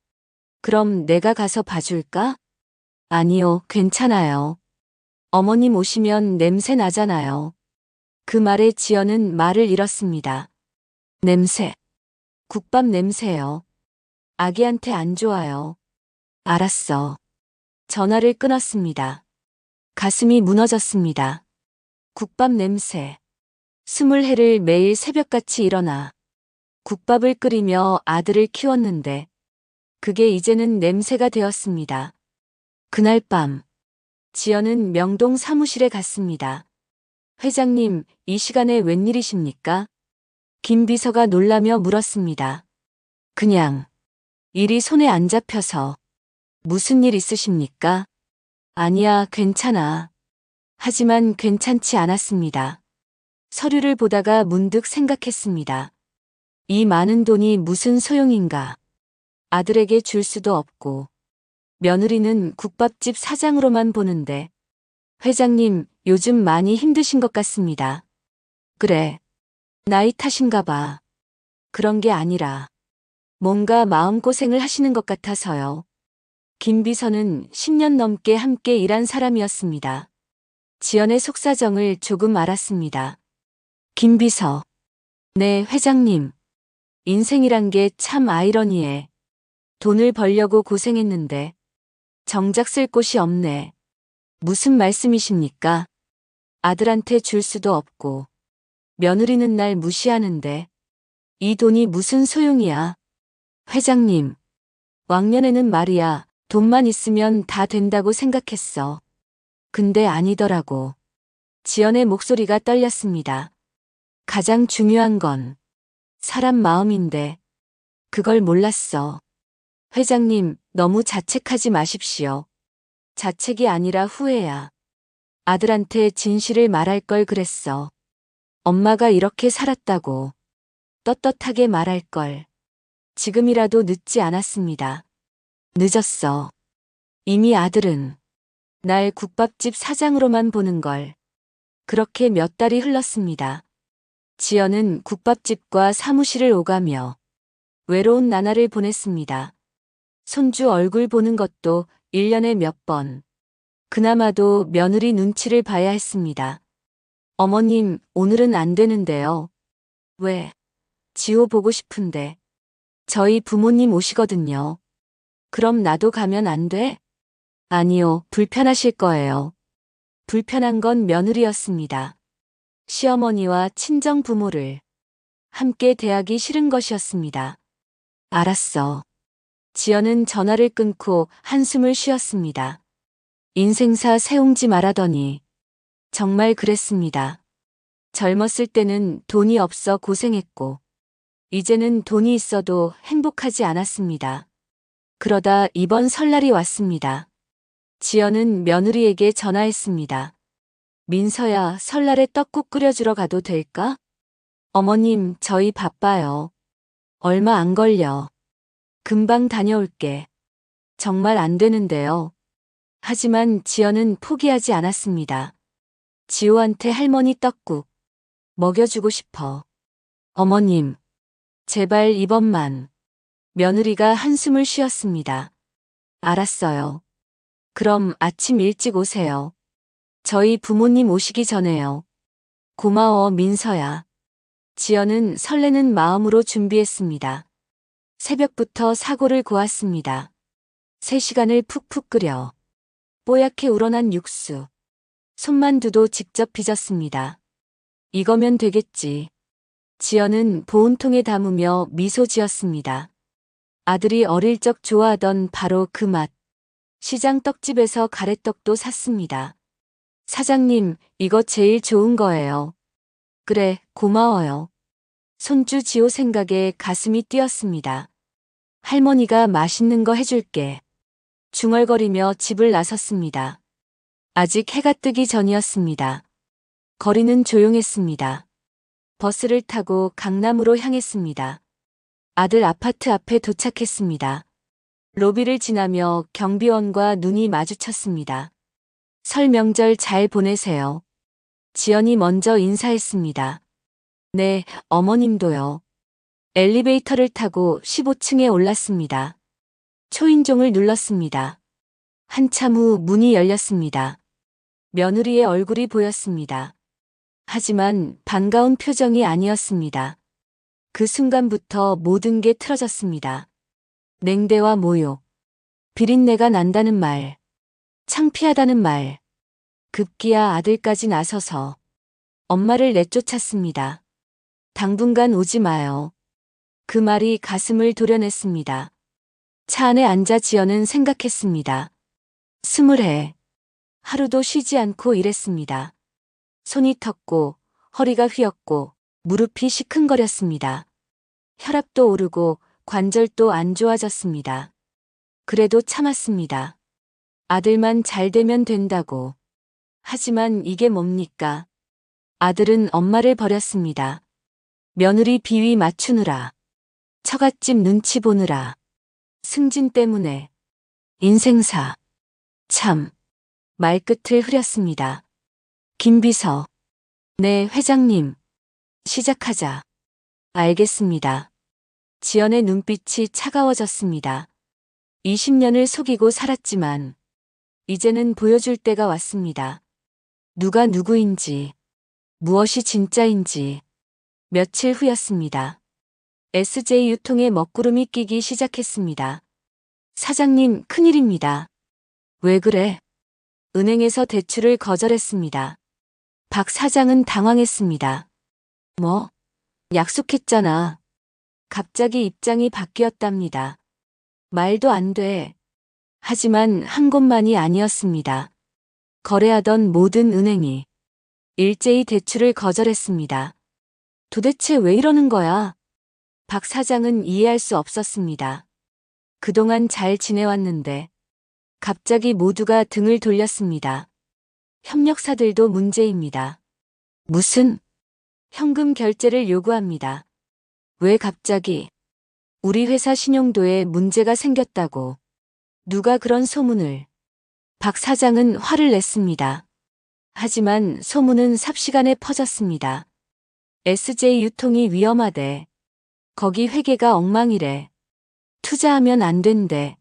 그럼 내가 가서 봐줄까? 아니요, 괜찮아요. 어머님 오시면 냄새 나잖아요. 그 말에 지연은 말을 잃었습니다. 냄새. 국밥 냄새요. 아기한테 안 좋아요. 알았어. 전화를 끊었습니다. 가슴이 무너졌습니다. 국밥 냄새. 20해를 매일 새벽같이 일어나 국밥을 끓이며 아들을 키웠는데 그게 이제는 냄새가 되었습니다. 그날 밤 지연은 명동 사무실에 갔습니다. 회장님, 이 시간에 웬일이십니까? 김 비서가 놀라며 물었습니다. 그냥 일이 손에 안 잡혀서. 무슨 일 있으십니까? 아니야, 괜찮아. 하지만 괜찮지 않았습니다. 서류를 보다가 문득 생각했습니다. 이 많은 돈이 무슨 소용인가. 아들에게 줄 수도 없고 며느리는 국밥집 사장으로만 보는데. 회장님, 요즘 많이 힘드신 것 같습니다. 그래. 나이 탓인가 봐. 그런 게 아니라 뭔가 마음고생을 하시는 것 같아서요. 김 비서는 10년 넘게 함께 일한 사람이었습니다. 지연의 속사정을 조금 알았습니다. 김 비서. 네, 회장님. 인생이란 게 참 아이러니해. 돈을 벌려고 고생했는데 정작 쓸 곳이 없네. 무슨 말씀이십니까? 아들한테 줄 수도 없고 며느리는 날 무시하는데 이 돈이 무슨 소용이야? 회장님, 왕년에는 말이야, 돈만 있으면 다 된다고 생각했어. 근데 아니더라고. 지연의 목소리가 떨렸습니다. 가장 중요한 건 사람 마음인데 그걸 몰랐어. 회장님, 너무 자책하지 마십시오. 자책이 아니라 후회야. 아들한테 진실을 말할 걸 그랬어. 엄마가 이렇게 살았다고 떳떳하게 말할 걸. 지금이라도 늦지 않았습니다. 늦었어. 이미 아들은 날 국밥집 사장으로만 보는 걸. 그렇게 몇 달이 흘렀습니다. 지연은 국밥집과 사무실을 오가며 외로운 나날을 보냈습니다. 손주 얼굴 보는 것도 1년에 몇 번. 그나마도 며느리 눈치를 봐야 했습니다. 어머님, 오늘은 안 되는데요. 왜? 지호 보고 싶은데. 저희 부모님 오시거든요. 그럼 나도 가면 안 돼? 아니요, 불편하실 거예요. 불편한 건 며느리였습니다. 시어머니와 친정 부모를 함께 대하기 싫은 것이었습니다. 알았어. 지연은 전화를 끊고 한숨을 쉬었습니다. 인생사 세옹지 말하더니 정말 그랬습니다. 젊었을 때는 돈이 없어 고생했고 이제는 돈이 있어도 행복하지 않았습니다. 그러다 이번 설날이 왔습니다. 지연은 며느리에게 전화했습니다. 민서야, 설날에 떡국 끓여주러 가도 될까? 어머님, 저희 바빠요. 얼마 안 걸려. 금방 다녀올게. 정말 안 되는데요. 하지만 지연은 포기하지 않았습니다. 지호한테 할머니 떡국 먹여주고 싶어. 어머님, 제발 이번만. 며느리가 한숨을 쉬었습니다. 알았어요. 그럼 아침 일찍 오세요. 저희 부모님 오시기 전에요. 고마워, 민서야. 지연은 설레는 마음으로 준비했습니다. 새벽부터 사고를 고았습니다. 3시간을 푹푹 끓여 뽀얗게 우러난 육수, 손만두도 직접 빚었습니다. 이거면 되겠지. 지연은 보온통에 담으며 미소 지었습니다. 아들이 어릴 적 좋아하던 바로 그 맛. 시장 떡집에서 가래떡도 샀습니다. 사장님, 이거 제일 좋은 거예요. 그래, 고마워요. 손주 지호 생각에 가슴이 뛰었습니다. 할머니가 맛있는 거 해줄게. 중얼거리며 집을 나섰습니다. 아직 해가 뜨기 전이었습니다. 거리는 조용했습니다. 버스를 타고 강남으로 향했습니다. 아들 아파트 앞에 도착했습니다. 로비를 지나며 경비원과 눈이 마주쳤습니다. 설 명절 잘 보내세요. 지연이 먼저 인사했습니다. 네, 어머님도요. 엘리베이터를 타고 15층에 올랐습니다. 초인종을 눌렀습니다. 한참 후 문이 열렸습니다. 며느리의 얼굴이 보였습니다. 하지만 반가운 표정이 아니었습니다. 그 순간부터 모든 게 틀어졌습니다. 냉대와 모욕, 비린내가 난다는 말, 창피하다는 말, 급기야 아들까지 나서서 엄마를 내쫓았습니다. 당분간 오지 마요. 그 말이 가슴을 도려냈습니다. 차 안에 앉아 지연은 생각했습니다. 20해. 하루도 쉬지 않고 일했습니다. 손이 텄고 허리가 휘었고 무릎이 시큰거렸습니다. 혈압도 오르고 관절도 안 좋아졌습니다. 그래도 참았습니다. 아들만 잘 되면 된다고. 하지만 이게 뭡니까? 아들은 엄마를 버렸습니다. 며느리 비위 맞추느라, 처갓집 눈치 보느라, 승진 때문에, 인생사. 참, 말끝을 흐렸습니다. 김비서. 네, 회장님. 시작하자. 알겠습니다. 지연의 눈빛이 차가워졌습니다. 20년을 속이고 살았지만, 이제는 보여줄 때가 왔습니다. 누가 누구인지, 무엇이 진짜인지. 며칠 후였습니다. SJ 유통에 먹구름이 끼기 시작했습니다. 사장님, 큰일입니다. 왜 그래? 은행에서 대출을 거절했습니다. 박 사장은 당황했습니다. 뭐? 약속했잖아. 갑자기 입장이 바뀌었답니다. 말도 안 돼. 하지만 한 곳만이 아니었습니다. 거래하던 모든 은행이 일제히 대출을 거절했습니다. 도대체 왜 이러는 거야? 박 사장은 이해할 수 없었습니다. 그동안 잘 지내왔는데 갑자기 모두가 등을 돌렸습니다. 협력사들도 문제입니다. 무슨? 현금 결제를 요구합니다. 왜 갑자기? 우리 회사 신용도에 문제가 생겼다고. 누가 그런 소문을? 박 사장은 화를 냈습니다. 하지만 소문은 삽시간에 퍼졌습니다. SJ 유통이 위험하대. 거기 회계가 엉망이래. 투자하면 안 된대.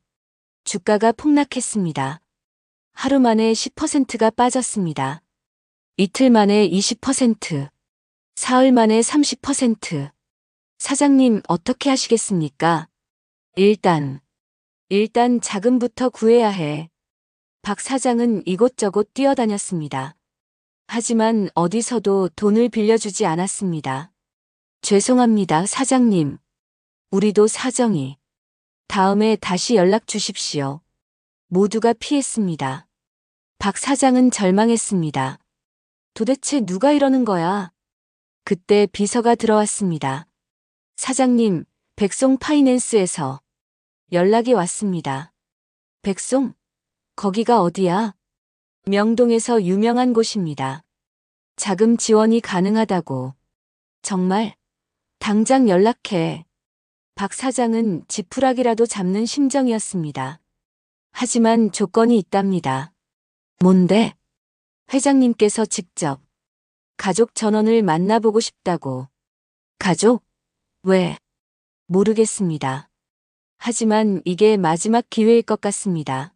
주가가 폭락했습니다. 하루 만에 10%가 빠졌습니다. 이틀 만에 20%, 사흘 만에 30%. 사장님 어떻게 하시겠습니까? 일단 자금부터 구해야 해. 박 사장은 이곳저곳 뛰어다녔습니다. 하지만 어디서도 돈을 빌려주지 않았습니다. 죄송합니다, 사장님. 우리도 사정이. 다음에 다시 연락 주십시오. 모두가 피했습니다. 박 사장은 절망했습니다. 도대체 누가 이러는 거야? 그때 비서가 들어왔습니다. 사장님, 백송 파이낸스에서 연락이 왔습니다. 백송? 거기가 어디야? 명동에서 유명한 곳입니다. 자금 지원이 가능하다고. 정말? 당장 연락해. 박 사장은 지푸라기라도 잡는 심정이었습니다. 하지만 조건이 있답니다. 뭔데? 회장님께서 직접 가족 전원을 만나보고 싶다고. 가족? 왜? 모르겠습니다. 하지만 이게 마지막 기회일 것 같습니다.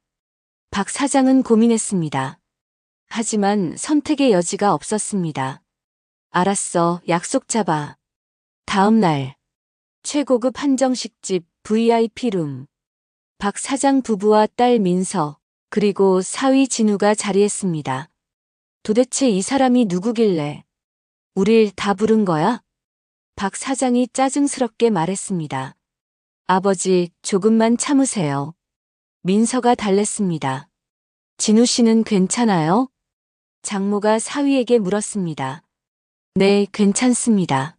박 사장은 고민했습니다. 하지만 선택의 여지가 없었습니다. 알았어, 약속 잡아. 다음 날 최고급 한정식집 VIP룸. 박 사장 부부와 딸 민서 그리고 사위 진우가 자리했습니다. 도대체 이 사람이 누구길래 우릴 다 부른 거야? 박 사장이 짜증스럽게 말했습니다. 아버지, 조금만 참으세요. 민서가 달랬습니다. 진우 씨는 괜찮아요? 장모가 사위에게 물었습니다. 네, 괜찮습니다.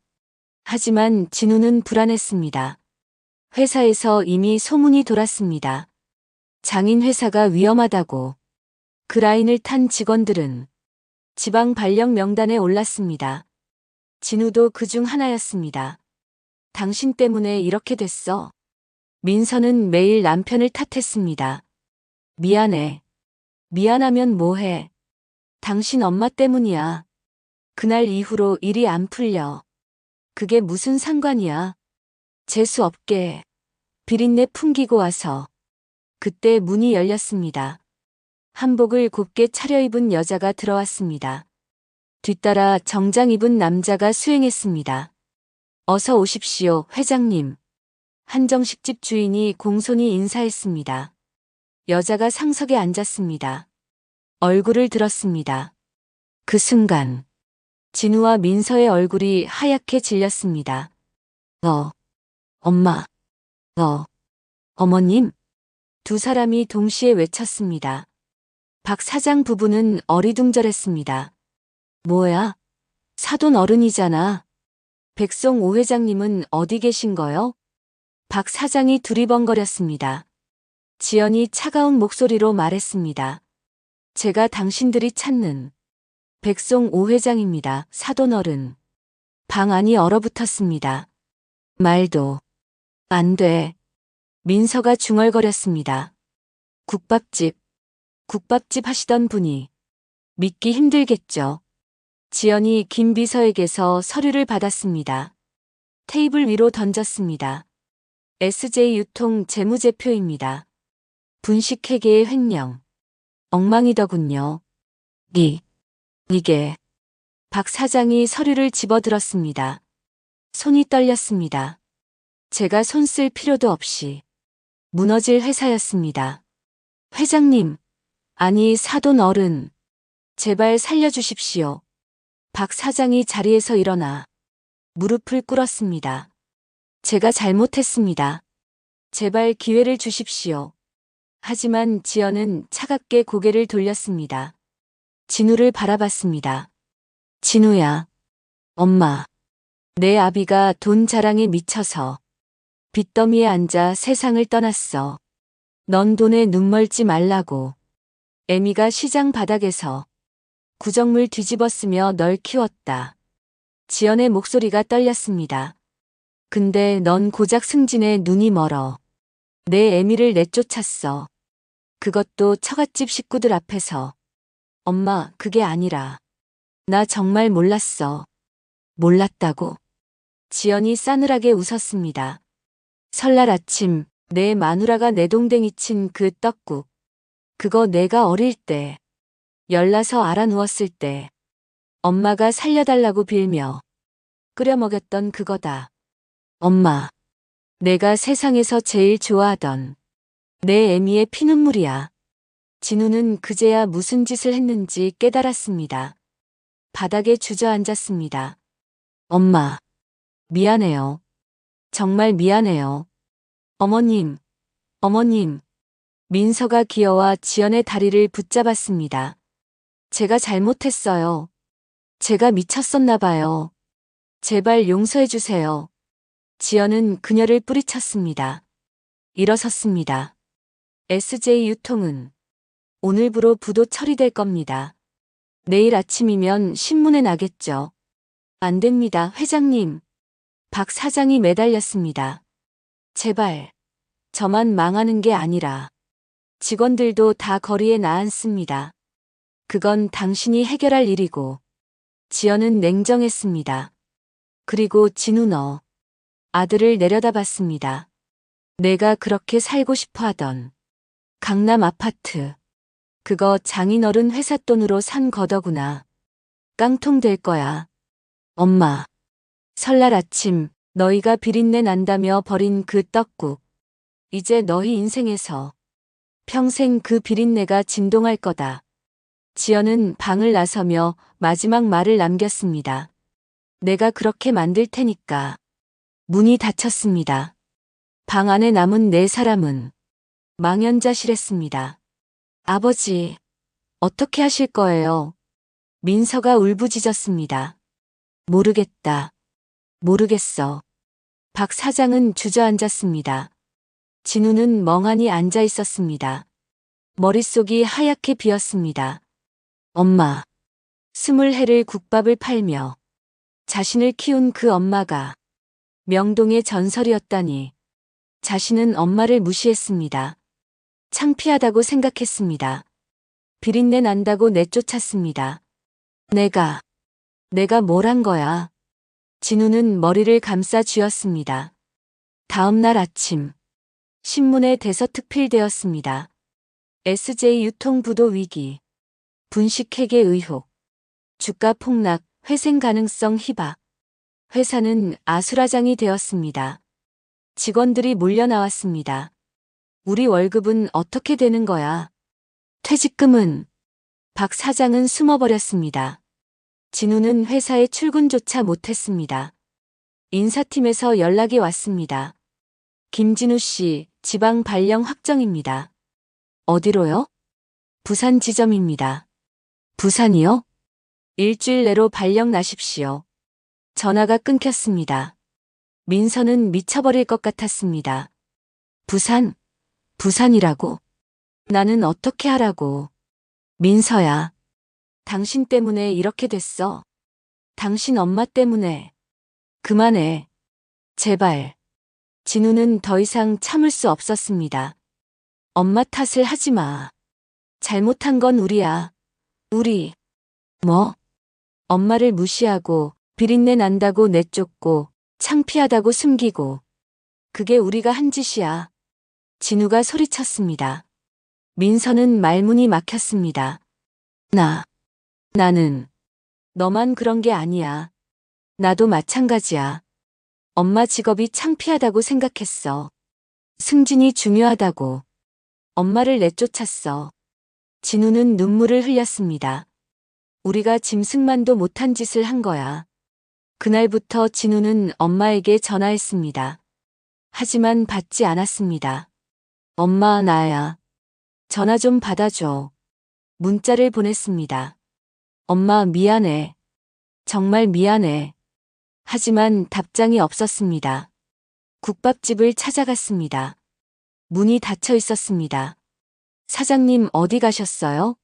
하지만 진우는 불안했습니다. 회사에서 이미 소문이 돌았습니다. 장인 회사가 위험하다고. 그 라인을 탄 직원들은 지방 발령 명단에 올랐습니다. 진우도 그중 하나였습니다. 당신 때문에 이렇게 됐어. 민서는 매일 남편을 탓했습니다. 미안해. 미안하면 뭐해. 당신 엄마 때문이야. 그날 이후로 일이 안 풀려. 그게 무슨 상관이야. 재수 없게. 비린내 풍기고 와서. 그때 문이 열렸습니다. 한복을 곱게 차려입은 여자가 들어왔습니다. 뒤따라 정장 입은 남자가 수행했습니다. 어서 오십시오, 회장님. 한정식집 주인이 공손히 인사했습니다. 여자가 상석에 앉았습니다. 얼굴을 들었습니다. 그 순간 진우와 민서의 얼굴이 하얗게 질렸습니다. 엄마, 어머님? 두 사람이 동시에 외쳤습니다. 박 사장 부부는 어리둥절했습니다. 뭐야? 사돈 어른이잖아. 백송 오 회장님은 어디 계신 거요? 박 사장이 두리번거렸습니다. 지연이 차가운 목소리로 말했습니다. 제가 당신들이 찾는 백송 오 회장입니다. 사돈 어른. 방 안이 얼어붙었습니다. 말도 안 돼. 민서가 중얼거렸습니다. 국밥집 하시던 분이 믿기 힘들겠죠. 지연이 김 비서에게서 서류를 받았습니다. 테이블 위로 던졌습니다. SJ유통 재무제표입니다. 분식회계의 횡령. 엉망이더군요. 이게. 박 사장이 서류를 집어들었습니다. 손이 떨렸습니다. 제가 손 쓸 필요도 없이 무너질 회사였습니다. 회장님, 아니 사돈 어른, 제발 살려주십시오. 박 사장이 자리에서 일어나 무릎을 꿇었습니다. 제가 잘못했습니다. 제발 기회를 주십시오. 하지만 지연은 차갑게 고개를 돌렸습니다. 진우를 바라봤습니다. 진우야, 엄마. 내 아비가 돈 자랑에 미쳐서 빚더미에 앉아 세상을 떠났어. 넌 돈에 눈 멀지 말라고. 애미가 시장 바닥에서 구정물 뒤집어쓰며 널 키웠다. 지연의 목소리가 떨렸습니다. 근데 넌 고작 승진에 눈이 멀어. 내 애미를 내쫓았어. 그것도 처갓집 식구들 앞에서. 엄마, 그게 아니라. 나 정말 몰랐어. 몰랐다고. 지연이 싸늘하게 웃었습니다. 설날 아침 내 마누라가 내동댕이 친 그 떡국. 그거 내가 어릴 때, 열나서 알아 누웠을 때 엄마가 살려달라고 빌며 끓여 먹였던 그거다. 엄마, 내가 세상에서 제일 좋아하던 내 애미의 피눈물이야. 진우는 그제야 무슨 짓을 했는지 깨달았습니다. 바닥에 주저앉았습니다. 엄마, 미안해요. 정말 미안해요. 어머님. 민서가 기어와 지연의 다리를 붙잡았습니다. 제가 잘못했어요. 제가 미쳤었나 봐요. 제발 용서해 주세요. 지연은 그녀를 뿌리쳤습니다. 일어섰습니다. SJ유통은 오늘부로 부도 처리될 겁니다. 내일 아침이면 신문에 나겠죠. 안 됩니다, 회장님. 박 사장이 매달렸습니다. 제발, 저만 망하는 게 아니라 직원들도 다 거리에 나앉습니다. 그건 당신이 해결할 일이고. 지연은 냉정했습니다. 그리고 진우 너. 아들을 내려다봤습니다. 내가 그렇게 살고 싶어 하던 강남 아파트. 그거 장인어른 회사 돈으로 산 거더구나. 깡통 될 거야. 엄마. 설날 아침 너희가 비린내 난다며 버린 그 떡국. 이제 너희 인생에서 평생 그 비린내가 진동할 거다. 지연은 방을 나서며 마지막 말을 남겼습니다. 내가 그렇게 만들 테니까. 문이 닫혔습니다. 방 안에 남은 네 사람은 망연자실했습니다. 아버지, 어떻게 하실 거예요? 민서가 울부짖었습니다. 모르겠다. 모르겠어. 박 사장은 주저앉았습니다. 진우는 멍하니 앉아 있었습니다. 머릿속이 하얗게 비었습니다. 엄마. 20해를 국밥을 팔며 자신을 키운 그 엄마가 명동의 전설이었다니. 자신은 엄마를 무시했습니다. 창피하다고 생각했습니다. 비린내 난다고 내쫓았습니다. 내가 뭘 한 거야? 진우는 머리를 감싸 쥐었습니다. 다음 날 아침, 신문에 대서특필되었습니다. SJ 유통부도 위기, 분식회계 의혹, 주가 폭락, 회생 가능성 희박. 회사는 아수라장이 되었습니다. 직원들이 몰려 나왔습니다. 우리 월급은 어떻게 되는 거야? 퇴직금은? 박 사장은 숨어버렸습니다. 진우는 회사에 출근조차 못했습니다. 인사팀에서 연락이 왔습니다. 김진우 씨, 지방 발령 확정입니다. 어디로요? 부산 지점입니다. 부산이요? 일주일 내로 발령 나십시오. 전화가 끊겼습니다. 민서는 미쳐버릴 것 같았습니다. 부산이라고? 나는 어떻게 하라고? 민서야. 당신 때문에 이렇게 됐어. 당신 엄마 때문에. 그만해. 제발. 진우는 더 이상 참을 수 없었습니다. 엄마 탓을 하지 마. 잘못한 건 우리야. 우리. 뭐? 엄마를 무시하고 비린내 난다고 내쫓고 창피하다고 숨기고. 그게 우리가 한 짓이야. 진우가 소리쳤습니다. 민서는 말문이 막혔습니다. 나는 너만 그런 게 아니야. 나도 마찬가지야. 엄마 직업이 창피하다고 생각했어. 승진이 중요하다고. 엄마를 내쫓았어. 진우는 눈물을 흘렸습니다. 우리가 짐승만도 못한 짓을 한 거야. 그날부터 진우는 엄마에게 전화했습니다. 하지만 받지 않았습니다. 엄마, 나야. 전화 좀 받아줘. 문자를 보냈습니다. 엄마, 미안해. 정말 미안해. 하지만 답장이 없었습니다. 국밥집을 찾아갔습니다. 문이 닫혀 있었습니다. 사장님 어디 가셨어요?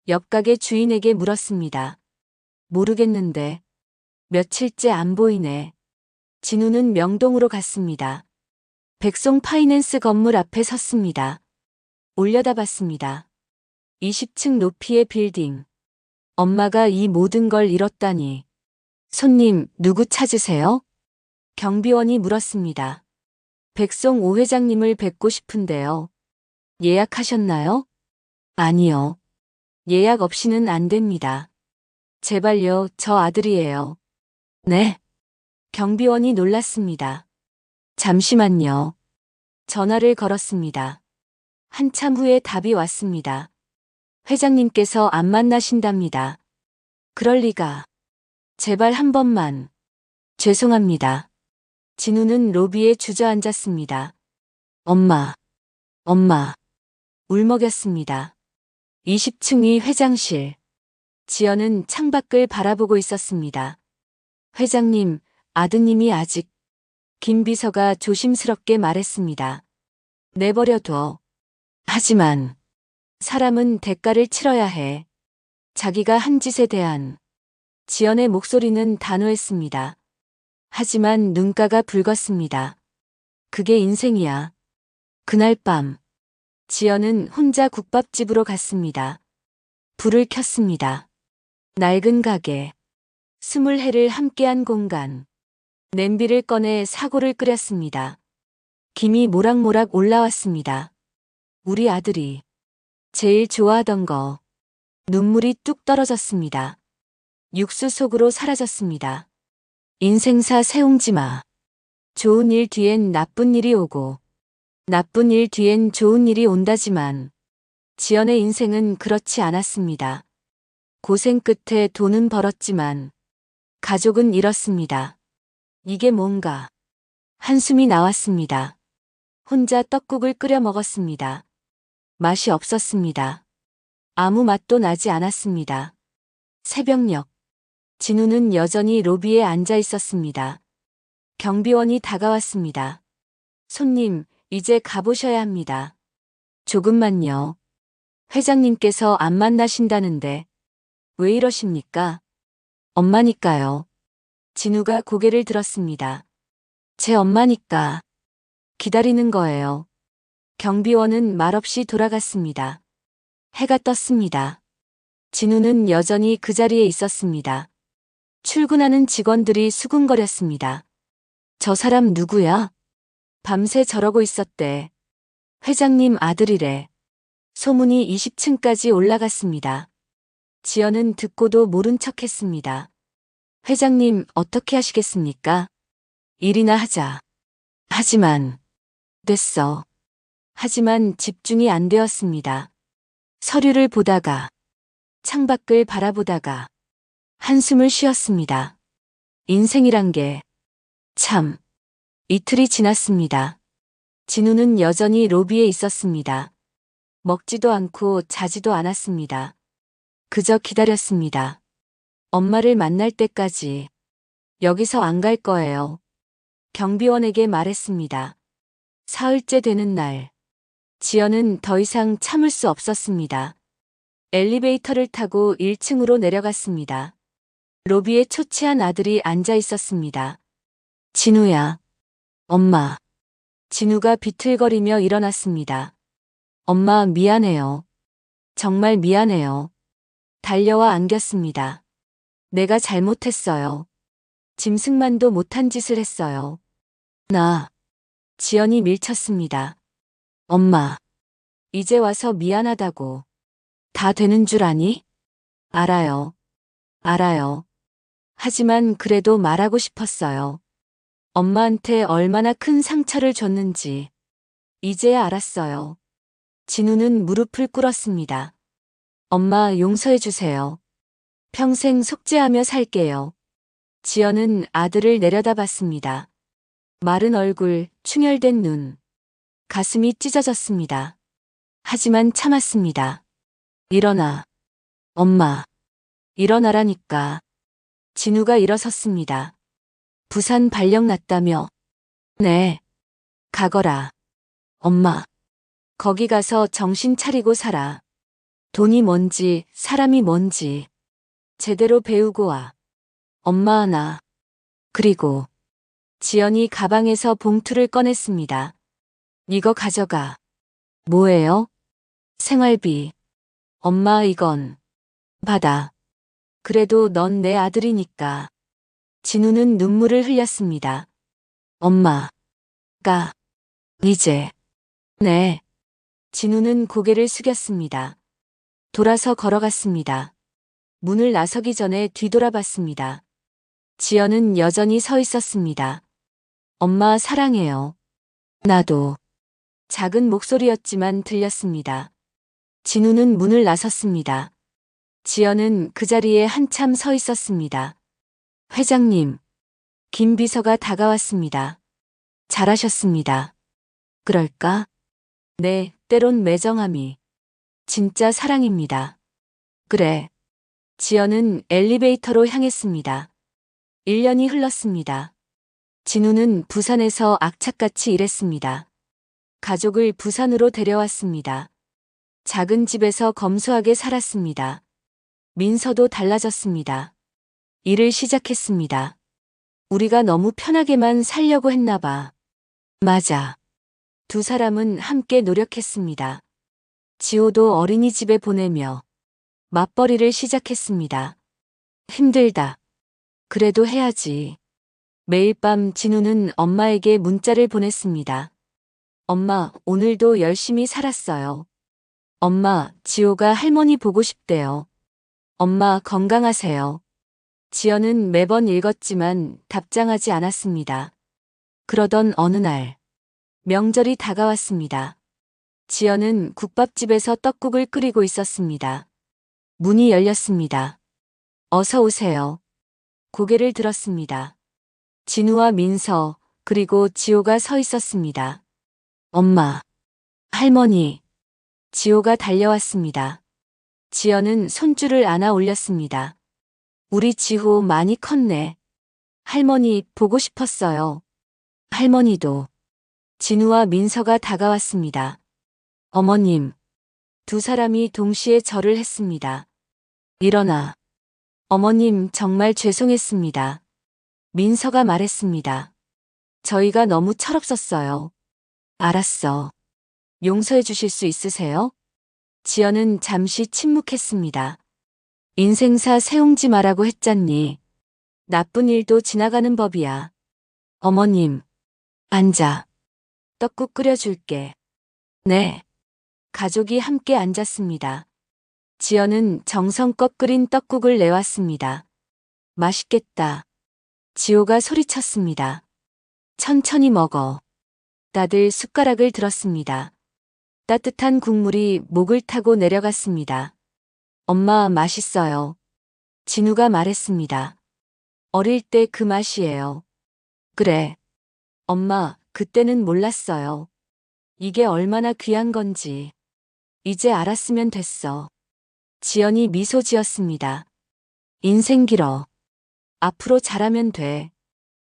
옆 가게 주인에게 물었습니다. 모르겠는데. 며칠째 안 보이네. 진우는 명동으로 갔습니다. 백송 파이낸스 건물 앞에 섰습니다. 올려다봤습니다. 20층 높이의 빌딩. 엄마가 이 모든 걸 잃었다니. 손님, 누구 찾으세요? 경비원이 물었습니다. 백송 오 회장님을 뵙고 싶은데요. 예약하셨나요? 아니요. 예약 없이는 안 됩니다. 제발요, 저 아들이에요. 네? 경비원이 놀랐습니다. 잠시만요. 전화를 걸었습니다. 한참 후에 답이 왔습니다. 회장님께서 안 만나신답니다. 그럴 리가. 제발 한 번만. 죄송합니다. 진우는 로비에 주저앉았습니다. 엄마. 울먹였습니다. 20층이 회장실. 지연은 창밖을 바라보고 있었습니다. 회장님, 아드님이 아직. 김 비서가 조심스럽게 말했습니다. 내버려둬. 하지만 사람은 대가를 치러야 해. 자기가 한 짓에 대한. 지연의 목소리는 단호했습니다. 하지만 눈가가 붉었습니다. 그게 인생이야. 그날 밤 지연은 혼자 국밥집으로 갔습니다. 불을 켰습니다. 낡은 가게. 20해를 함께한 공간. 냄비를 꺼내 사골을 끓였습니다. 김이 모락모락 올라왔습니다. 우리 아들이 제일 좋아하던 거. 눈물이 뚝 떨어졌습니다. 육수 속으로 사라졌습니다. 인생사 세웅지 마. 좋은 일 뒤엔 나쁜 일이 오고 나쁜 일 뒤엔 좋은 일이 온다지만 지연의 인생은 그렇지 않았습니다. 고생 끝에 돈은 벌었지만 가족은 잃었습니다. 이게 뭔가. 한숨이 나왔습니다. 혼자 떡국을 끓여 먹었습니다. 맛이 없었습니다. 아무 맛도 나지 않았습니다. 새벽녘. 진우는 여전히 로비에 앉아 있었습니다. 경비원이 다가왔습니다. 손님, 이제 가보셔야 합니다. 조금만요. 회장님께서 안 만나신다는데 왜 이러십니까? 엄마니까요. 진우가 고개를 들었습니다. 제 엄마니까 기다리는 거예요. 경비원은 말없이 돌아갔습니다. 해가 떴습니다. 진우는 여전히 그 자리에 있었습니다. 출근하는 직원들이 수군거렸습니다. 저 사람 누구야? 밤새 저러고 있었대. 회장님 아들이래. 소문이 20층까지 올라갔습니다. 지연은 듣고도 모른 척했습니다. 회장님 어떻게 하시겠습니까? 일이나 하자. 하지만 됐어. 하지만 집중이 안 되었습니다. 서류를 보다가 창밖을 바라보다가 한숨을 쉬었습니다. 인생이란 게 참. 이틀이 지났습니다. 진우는 여전히 로비에 있었습니다. 먹지도 않고 자지도 않았습니다. 그저 기다렸습니다. 엄마를 만날 때까지 여기서 안 갈 거예요. 경비원에게 말했습니다. 사흘째 되는 날, 지연은 더 이상 참을 수 없었습니다. 엘리베이터를 타고 1층으로 내려갔습니다. 로비에 초췌한 아들이 앉아 있었습니다. 진우야. 엄마. 진우가 비틀거리며 일어났습니다. 엄마 미안해요. 정말 미안해요. 달려와 안겼습니다. 내가 잘못했어요. 짐승만도 못한 짓을 했어요. 지연이 밀쳤습니다. 엄마. 이제 와서 미안하다고. 다 되는 줄 아니? 알아요. 알아요. 하지만 그래도 말하고 싶었어요. 엄마한테 얼마나 큰 상처를 줬는지 이제야 알았어요. 진우는 무릎을 꿇었습니다. 엄마 용서해 주세요. 평생 속죄하며 살게요. 지연은 아들을 내려다봤습니다. 마른 얼굴, 충혈된 눈. 가슴이 찢어졌습니다. 하지만 참았습니다. 일어나. 엄마. 일어나라니까. 진우가 일어섰습니다. 부산 발령 났다며. 네. 가거라. 엄마. 거기 가서 정신 차리고 살아. 돈이 뭔지, 사람이 뭔지. 제대로 배우고 와. 엄마 하나. 그리고 지연이 가방에서 봉투를 꺼냈습니다. 이거 가져가. 뭐예요? 생활비. 엄마 이건 받아. 그래도 넌 내 아들이니까. 진우는 눈물을 흘렸습니다. 엄마가 이제 네. 진우는 고개를 숙였습니다. 돌아서 걸어갔습니다. 문을 나서기 전에 뒤돌아봤습니다. 지연은 여전히 서 있었습니다. 엄마 사랑해요. 나도. 작은 목소리였지만 들렸습니다. 진우는 문을 나섰습니다. 지연은 그 자리에 한참 서 있었습니다. 회장님. 김 비서가 다가왔습니다. 잘하셨습니다. 그럴까? 네, 때론 매정함이 진짜 사랑입니다. 그래. 지연은 엘리베이터로 향했습니다. 1년이 흘렀습니다. 진우는 부산에서 악착같이 일했습니다. 가족을 부산으로 데려왔습니다. 작은 집에서 검소하게 살았습니다. 민서도 달라졌습니다. 일을 시작했습니다. 우리가 너무 편하게만 살려고 했나 봐. 맞아. 두 사람은 함께 노력했습니다. 지호도 어린이집에 보내며 맞벌이를 시작했습니다. 힘들다. 그래도 해야지. 매일 밤 진우는 엄마에게 문자를 보냈습니다. 엄마, 오늘도 열심히 살았어요. 엄마, 지호가 할머니 보고 싶대요. 엄마, 건강하세요. 지연은 매번 읽었지만 답장하지 않았습니다. 그러던 어느 날, 명절이 다가왔습니다. 지연은 국밥집에서 떡국을 끓이고 있었습니다. 문이 열렸습니다. 어서 오세요. 고개를 들었습니다. 진우와 민서, 그리고 지호가 서 있었습니다. 엄마, 할머니. 지호가 달려왔습니다. 지연은 손줄을 안아 올렸습니다. 우리 지호 많이 컸네. 할머니 보고 싶었어요. 할머니도. 진우와 민서가 다가왔습니다. 어머님. 두 사람이 동시에 절을 했습니다. 일어나. 어머님 정말 죄송했습니다. 민서가 말했습니다. 저희가 너무 철없었어요. 알았어. 용서해 주실 수 있으세요? 지연은 잠시 침묵했습니다. 인생사 세웅지 마라고 했잖니. 나쁜 일도 지나가는 법이야. 어머님, 앉아. 떡국 끓여줄게. 네. 가족이 함께 앉았습니다. 지연은 정성껏 끓인 떡국을 내왔습니다. 맛있겠다. 지호가 소리쳤습니다. 천천히 먹어. 다들 숟가락을 들었습니다. 따뜻한 국물이 목을 타고 내려갔습니다. 엄마 맛있어요. 진우가 말했습니다. 어릴 때 그 맛이에요. 그래. 엄마, 그때는 몰랐어요. 이게 얼마나 귀한 건지. 이제 알았으면 됐어. 지연이 미소 지었습니다. 인생 길어. 앞으로 잘하면 돼.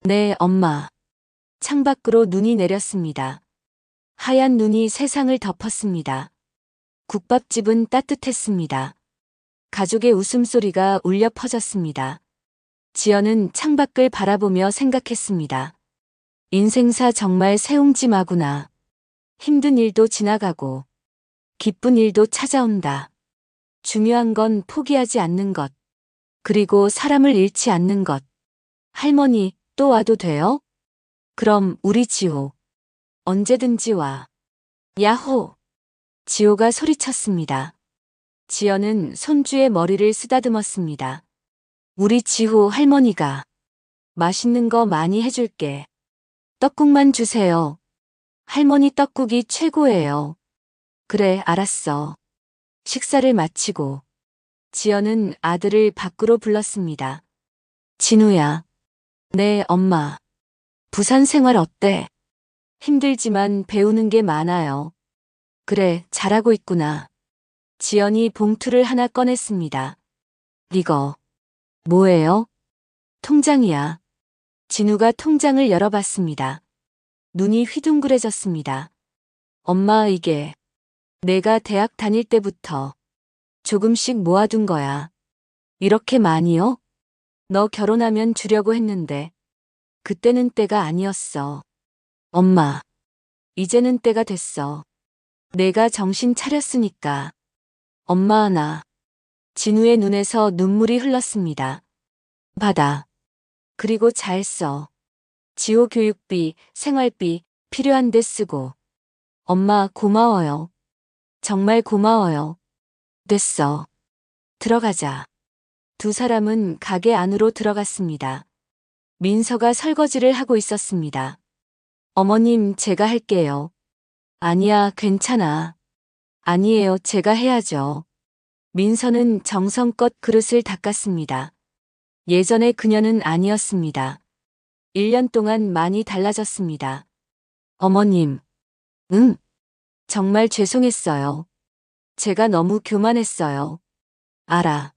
네, 엄마. 창밖으로 눈이 내렸습니다. 하얀 눈이 세상을 덮었습니다. 국밥집은 따뜻했습니다. 가족의 웃음소리가 울려 퍼졌습니다. 지연은 창밖을 바라보며 생각했습니다. 인생사 정말 세웅지마구나. 힘든 일도 지나가고 기쁜 일도 찾아온다. 중요한 건 포기하지 않는 것. 그리고 사람을 잃지 않는 것. 할머니, 또 와도 돼요? 그럼 우리 지호. 언제든지 와. 야호! 지호가 소리쳤습니다. 지연은 손주의 머리를 쓰다듬었습니다. 우리 지호 할머니가 맛있는 거 많이 해줄게. 떡국만 주세요. 할머니 떡국이 최고예요. 그래, 알았어. 식사를 마치고 지연은 아들을 밖으로 불렀습니다. 진우야. 네, 엄마. 부산 생활 어때? 힘들지만 배우는 게 많아요. 그래, 잘하고 있구나. 지연이 봉투를 하나 꺼냈습니다. 이거 뭐예요? 통장이야. 진우가 통장을 열어봤습니다. 눈이 휘둥그레졌습니다. 엄마, 이게 내가 대학 다닐 때부터 조금씩 모아둔 거야. 이렇게 많이요? 너 결혼하면 주려고 했는데 그때는 때가 아니었어. 엄마, 이제는 때가 됐어. 내가 정신 차렸으니까. 엄마, 나. 진우의 눈에서 눈물이 흘렀습니다. 받아. 그리고 잘 써. 지호 교육비, 생활비 필요한 데 쓰고. 엄마, 고마워요. 정말 고마워요. 됐어. 들어가자. 두 사람은 가게 안으로 들어갔습니다. 민서가 설거지를 하고 있었습니다. 어머님, 제가 할게요. 아니야, 괜찮아. 아니에요, 제가 해야죠. 민서는 정성껏 그릇을 닦았습니다. 예전의 그녀는 아니었습니다. 1년 동안 많이 달라졌습니다. 어머님. 응. 정말 죄송했어요. 제가 너무 교만했어요. 알아.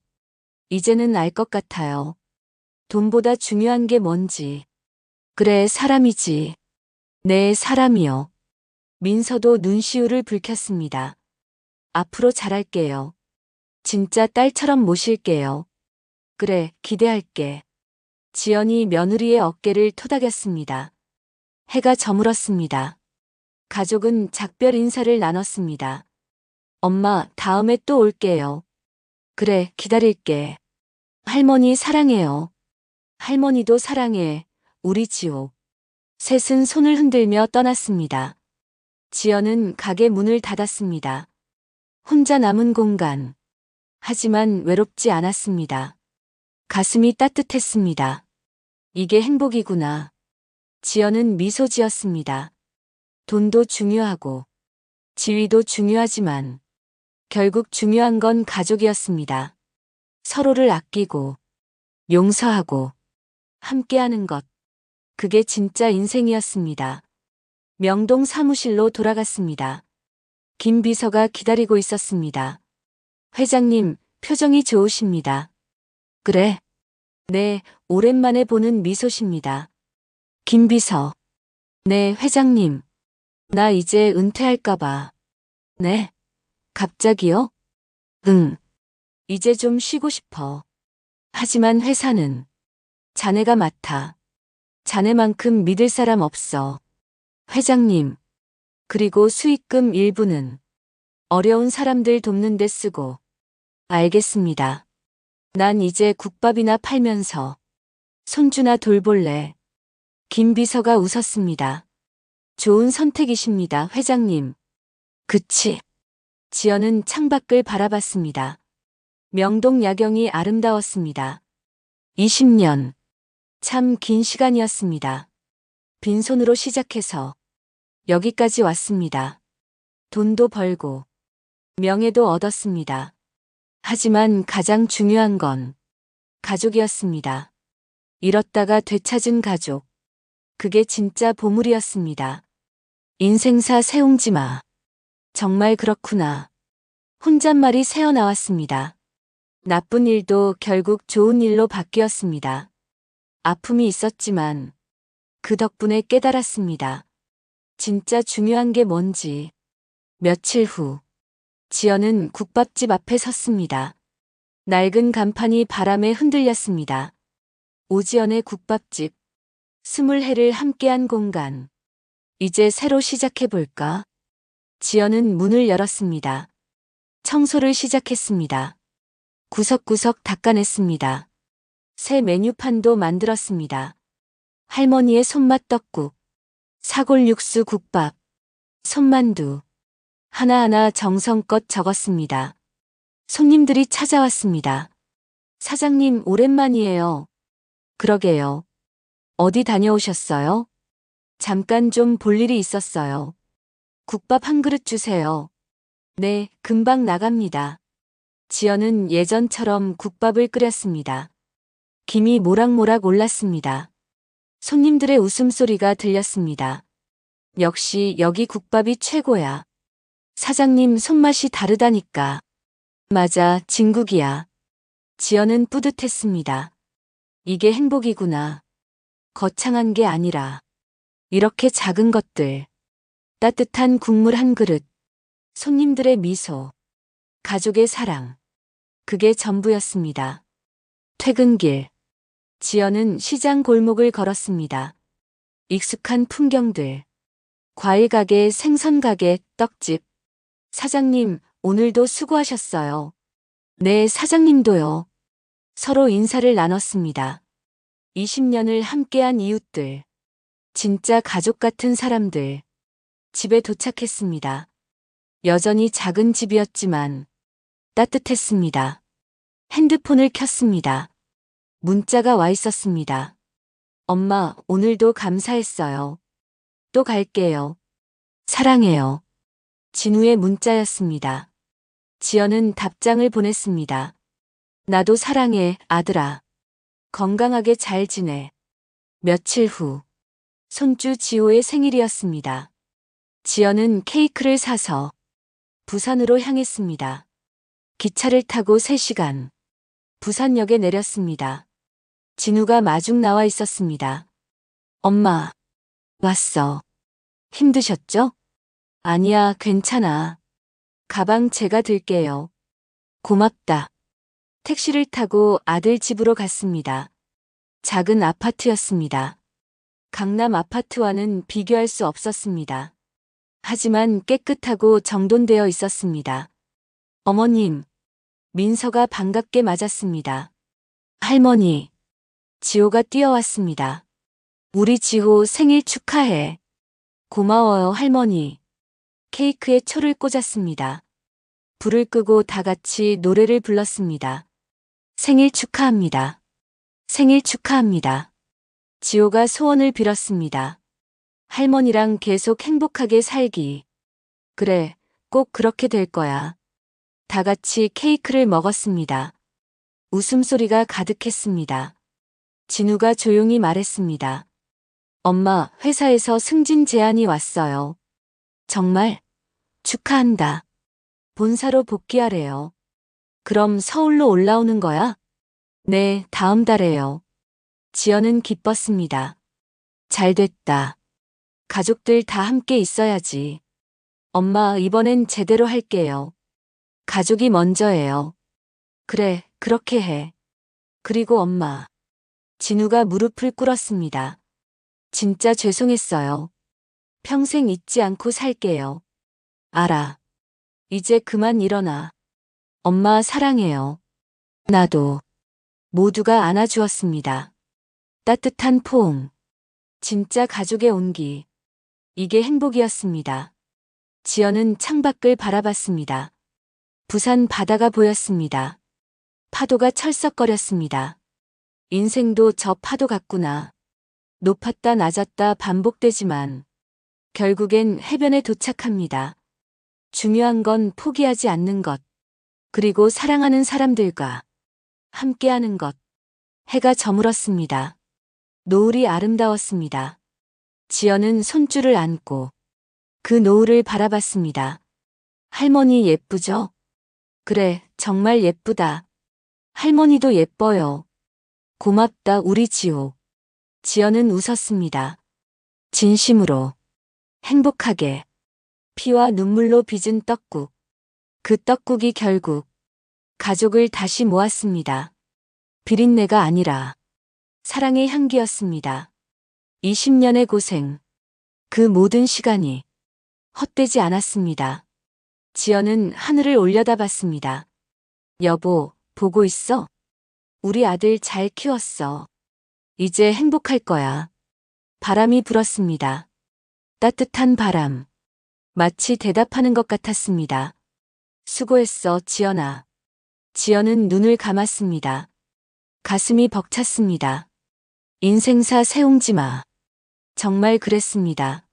이제는 알 것 같아요. 돈보다 중요한 게 뭔지. 그래, 사람이지. 네, 사람이요. 민서도 눈시울을 붉혔습니다. 앞으로 잘할게요. 진짜 딸처럼 모실게요. 그래, 기대할게. 지연이 며느리의 어깨를 토닥였습니다. 해가 저물었습니다. 가족은 작별 인사를 나눴습니다. 엄마, 다음에 또 올게요. 그래, 기다릴게. 할머니 사랑해요. 할머니도 사랑해, 우리 지호. 셋은 손을 흔들며 떠났습니다. 지연은 가게 문을 닫았습니다. 혼자 남은 공간. 하지만 외롭지 않았습니다. 가슴이 따뜻했습니다. 이게 행복이구나. 지연은 미소 지었습니다. 돈도 중요하고 지위도 중요하지만 결국 중요한 건 가족이었습니다. 서로를 아끼고 용서하고 함께하는 것. 그게 진짜 인생이었습니다. 명동 사무실로 돌아갔습니다. 김 비서가 기다리고 있었습니다. 회장님, 표정이 좋으십니다. 그래. 네, 오랜만에 보는 미소십니다. 김 비서. 네, 회장님. 나 이제 은퇴할까봐. 네. 갑자기요? 응. 이제 좀 쉬고 싶어. 하지만 회사는 자네가 맡아. 자네만큼 믿을 사람 없어. 회장님. 그리고 수익금 일부는 어려운 사람들 돕는 데 쓰고. 알겠습니다. 난 이제 국밥이나 팔면서 손주나 돌볼래. 김 비서가 웃었습니다. 좋은 선택이십니다, 회장님. 그치. 지연은 창밖을 바라봤습니다. 명동 야경이 아름다웠습니다. 20년. 참 긴 시간이었습니다. 빈손으로 시작해서 여기까지 왔습니다. 돈도 벌고 명예도 얻었습니다. 하지만 가장 중요한 건 가족이었습니다. 잃었다가 되찾은 가족. 그게 진짜 보물이었습니다. 인생사 세웅지 마. 정말 그렇구나. 혼잣말이 새어나왔습니다. 나쁜 일도 결국 좋은 일로 바뀌었습니다. 아픔이 있었지만 그 덕분에 깨달았습니다. 진짜 중요한 게 뭔지. 며칠 후, 지연은 국밥집 앞에 섰습니다. 낡은 간판이 바람에 흔들렸습니다. 오지연의 국밥집. 20해를 함께한 공간. 이제 새로 시작해볼까? 지연은 문을 열었습니다. 청소를 시작했습니다. 구석구석 닦아냈습니다. 새 메뉴판도 만들었습니다. 할머니의 손맛 떡국, 사골 육수 국밥, 손만두. 하나하나 정성껏 적었습니다. 손님들이 찾아왔습니다. 사장님 오랜만이에요. 그러게요. 어디 다녀오셨어요? 잠깐 좀 볼 일이 있었어요. 국밥 한 그릇 주세요. 네, 금방 나갑니다. 지연은 예전처럼 국밥을 끓였습니다. 김이 모락모락 올랐습니다. 손님들의 웃음소리가 들렸습니다. 역시 여기 국밥이 최고야. 사장님 손맛이 다르다니까. 맞아, 진국이야. 지연은 뿌듯했습니다. 이게 행복이구나. 거창한 게 아니라 이렇게 작은 것들. 따뜻한 국물 한 그릇. 손님들의 미소. 가족의 사랑. 그게 전부였습니다. 퇴근길. 지연은 시장 골목을 걸었습니다. 익숙한 풍경들. 과일 가게, 생선 가게, 떡집. 사장님, 오늘도 수고하셨어요. 네, 사장님도요. 서로 인사를 나눴습니다. 20년을 함께한 이웃들. 진짜 가족 같은 사람들. 집에 도착했습니다. 여전히 작은 집이었지만 따뜻했습니다. 핸드폰을 켰습니다. 문자가 와 있었습니다. 엄마, 오늘도 감사했어요. 또 갈게요. 사랑해요. 진우의 문자였습니다. 지연은 답장을 보냈습니다. 나도 사랑해, 아들아. 건강하게 잘 지내. 며칠 후, 손주 지호의 생일이었습니다. 지연은 케이크를 사서 부산으로 향했습니다. 기차를 타고 3시간. 부산역에 내렸습니다. 진우가 마중 나와 있었습니다. 엄마, 왔어. 힘드셨죠? 아니야, 괜찮아. 가방 제가 들게요. 고맙다. 택시를 타고 아들 집으로 갔습니다. 작은 아파트였습니다. 강남 아파트와는 비교할 수 없었습니다. 하지만 깨끗하고 정돈되어 있었습니다. 어머님, 민서가 반갑게 맞았습니다. 할머니, 지호가 뛰어왔습니다. 우리 지호 생일 축하해. 고마워요, 할머니. 케이크에 초를 꽂았습니다. 불을 끄고 다 같이 노래를 불렀습니다. 생일 축하합니다. 생일 축하합니다. 지호가 소원을 빌었습니다. 할머니랑 계속 행복하게 살기. 그래, 꼭 그렇게 될 거야. 다 같이 케이크를 먹었습니다. 웃음소리가 가득했습니다. 진우가 조용히 말했습니다. 엄마, 회사에서 승진 제안이 왔어요. 정말? 축하한다. 본사로 복귀하래요. 그럼 서울로 올라오는 거야? 네, 다음 달에요. 지연은 기뻤습니다. 잘 됐다. 가족들 다 함께 있어야지. 엄마, 이번엔 제대로 할게요. 가족이 먼저예요. 그래, 그렇게 해. 그리고 엄마. 진우가 무릎을 꿇었습니다. 진짜 죄송했어요. 평생 잊지 않고 살게요. 알아. 이제 그만 일어나. 엄마 사랑해요. 나도. 모두가 안아주었습니다. 따뜻한 포옹. 진짜 가족의 온기. 이게 행복이었습니다. 지연은 창밖을 바라봤습니다. 부산 바다가 보였습니다. 파도가 철썩거렸습니다. 인생도 저 파도 같구나. 높았다 낮았다 반복되지만 결국엔 해변에 도착합니다. 중요한 건 포기하지 않는 것. 그리고 사랑하는 사람들과 함께하는 것. 해가 저물었습니다. 노을이 아름다웠습니다. 지연은 손줄을 안고 그 노을을 바라봤습니다. 할머니 예쁘죠? 그래, 정말 예쁘다. 할머니도 예뻐요. 고맙다, 우리 지호. 지연은 웃었습니다. 진심으로. 행복하게. 피와 눈물로 빚은 떡국. 그 떡국이 결국 가족을 다시 모았습니다. 비린내가 아니라 사랑의 향기였습니다. 20년의 고생. 그 모든 시간이 헛되지 않았습니다. 지연은 하늘을 올려다봤습니다. 여보, 보고 있어? 우리 아들 잘 키웠어. 이제 행복할 거야. 바람이 불었습니다. 따뜻한 바람. 마치 대답하는 것 같았습니다. 수고했어, 지연아. 지연은 눈을 감았습니다. 가슴이 벅찼습니다. 인생사 세옹지마. 정말 그랬습니다.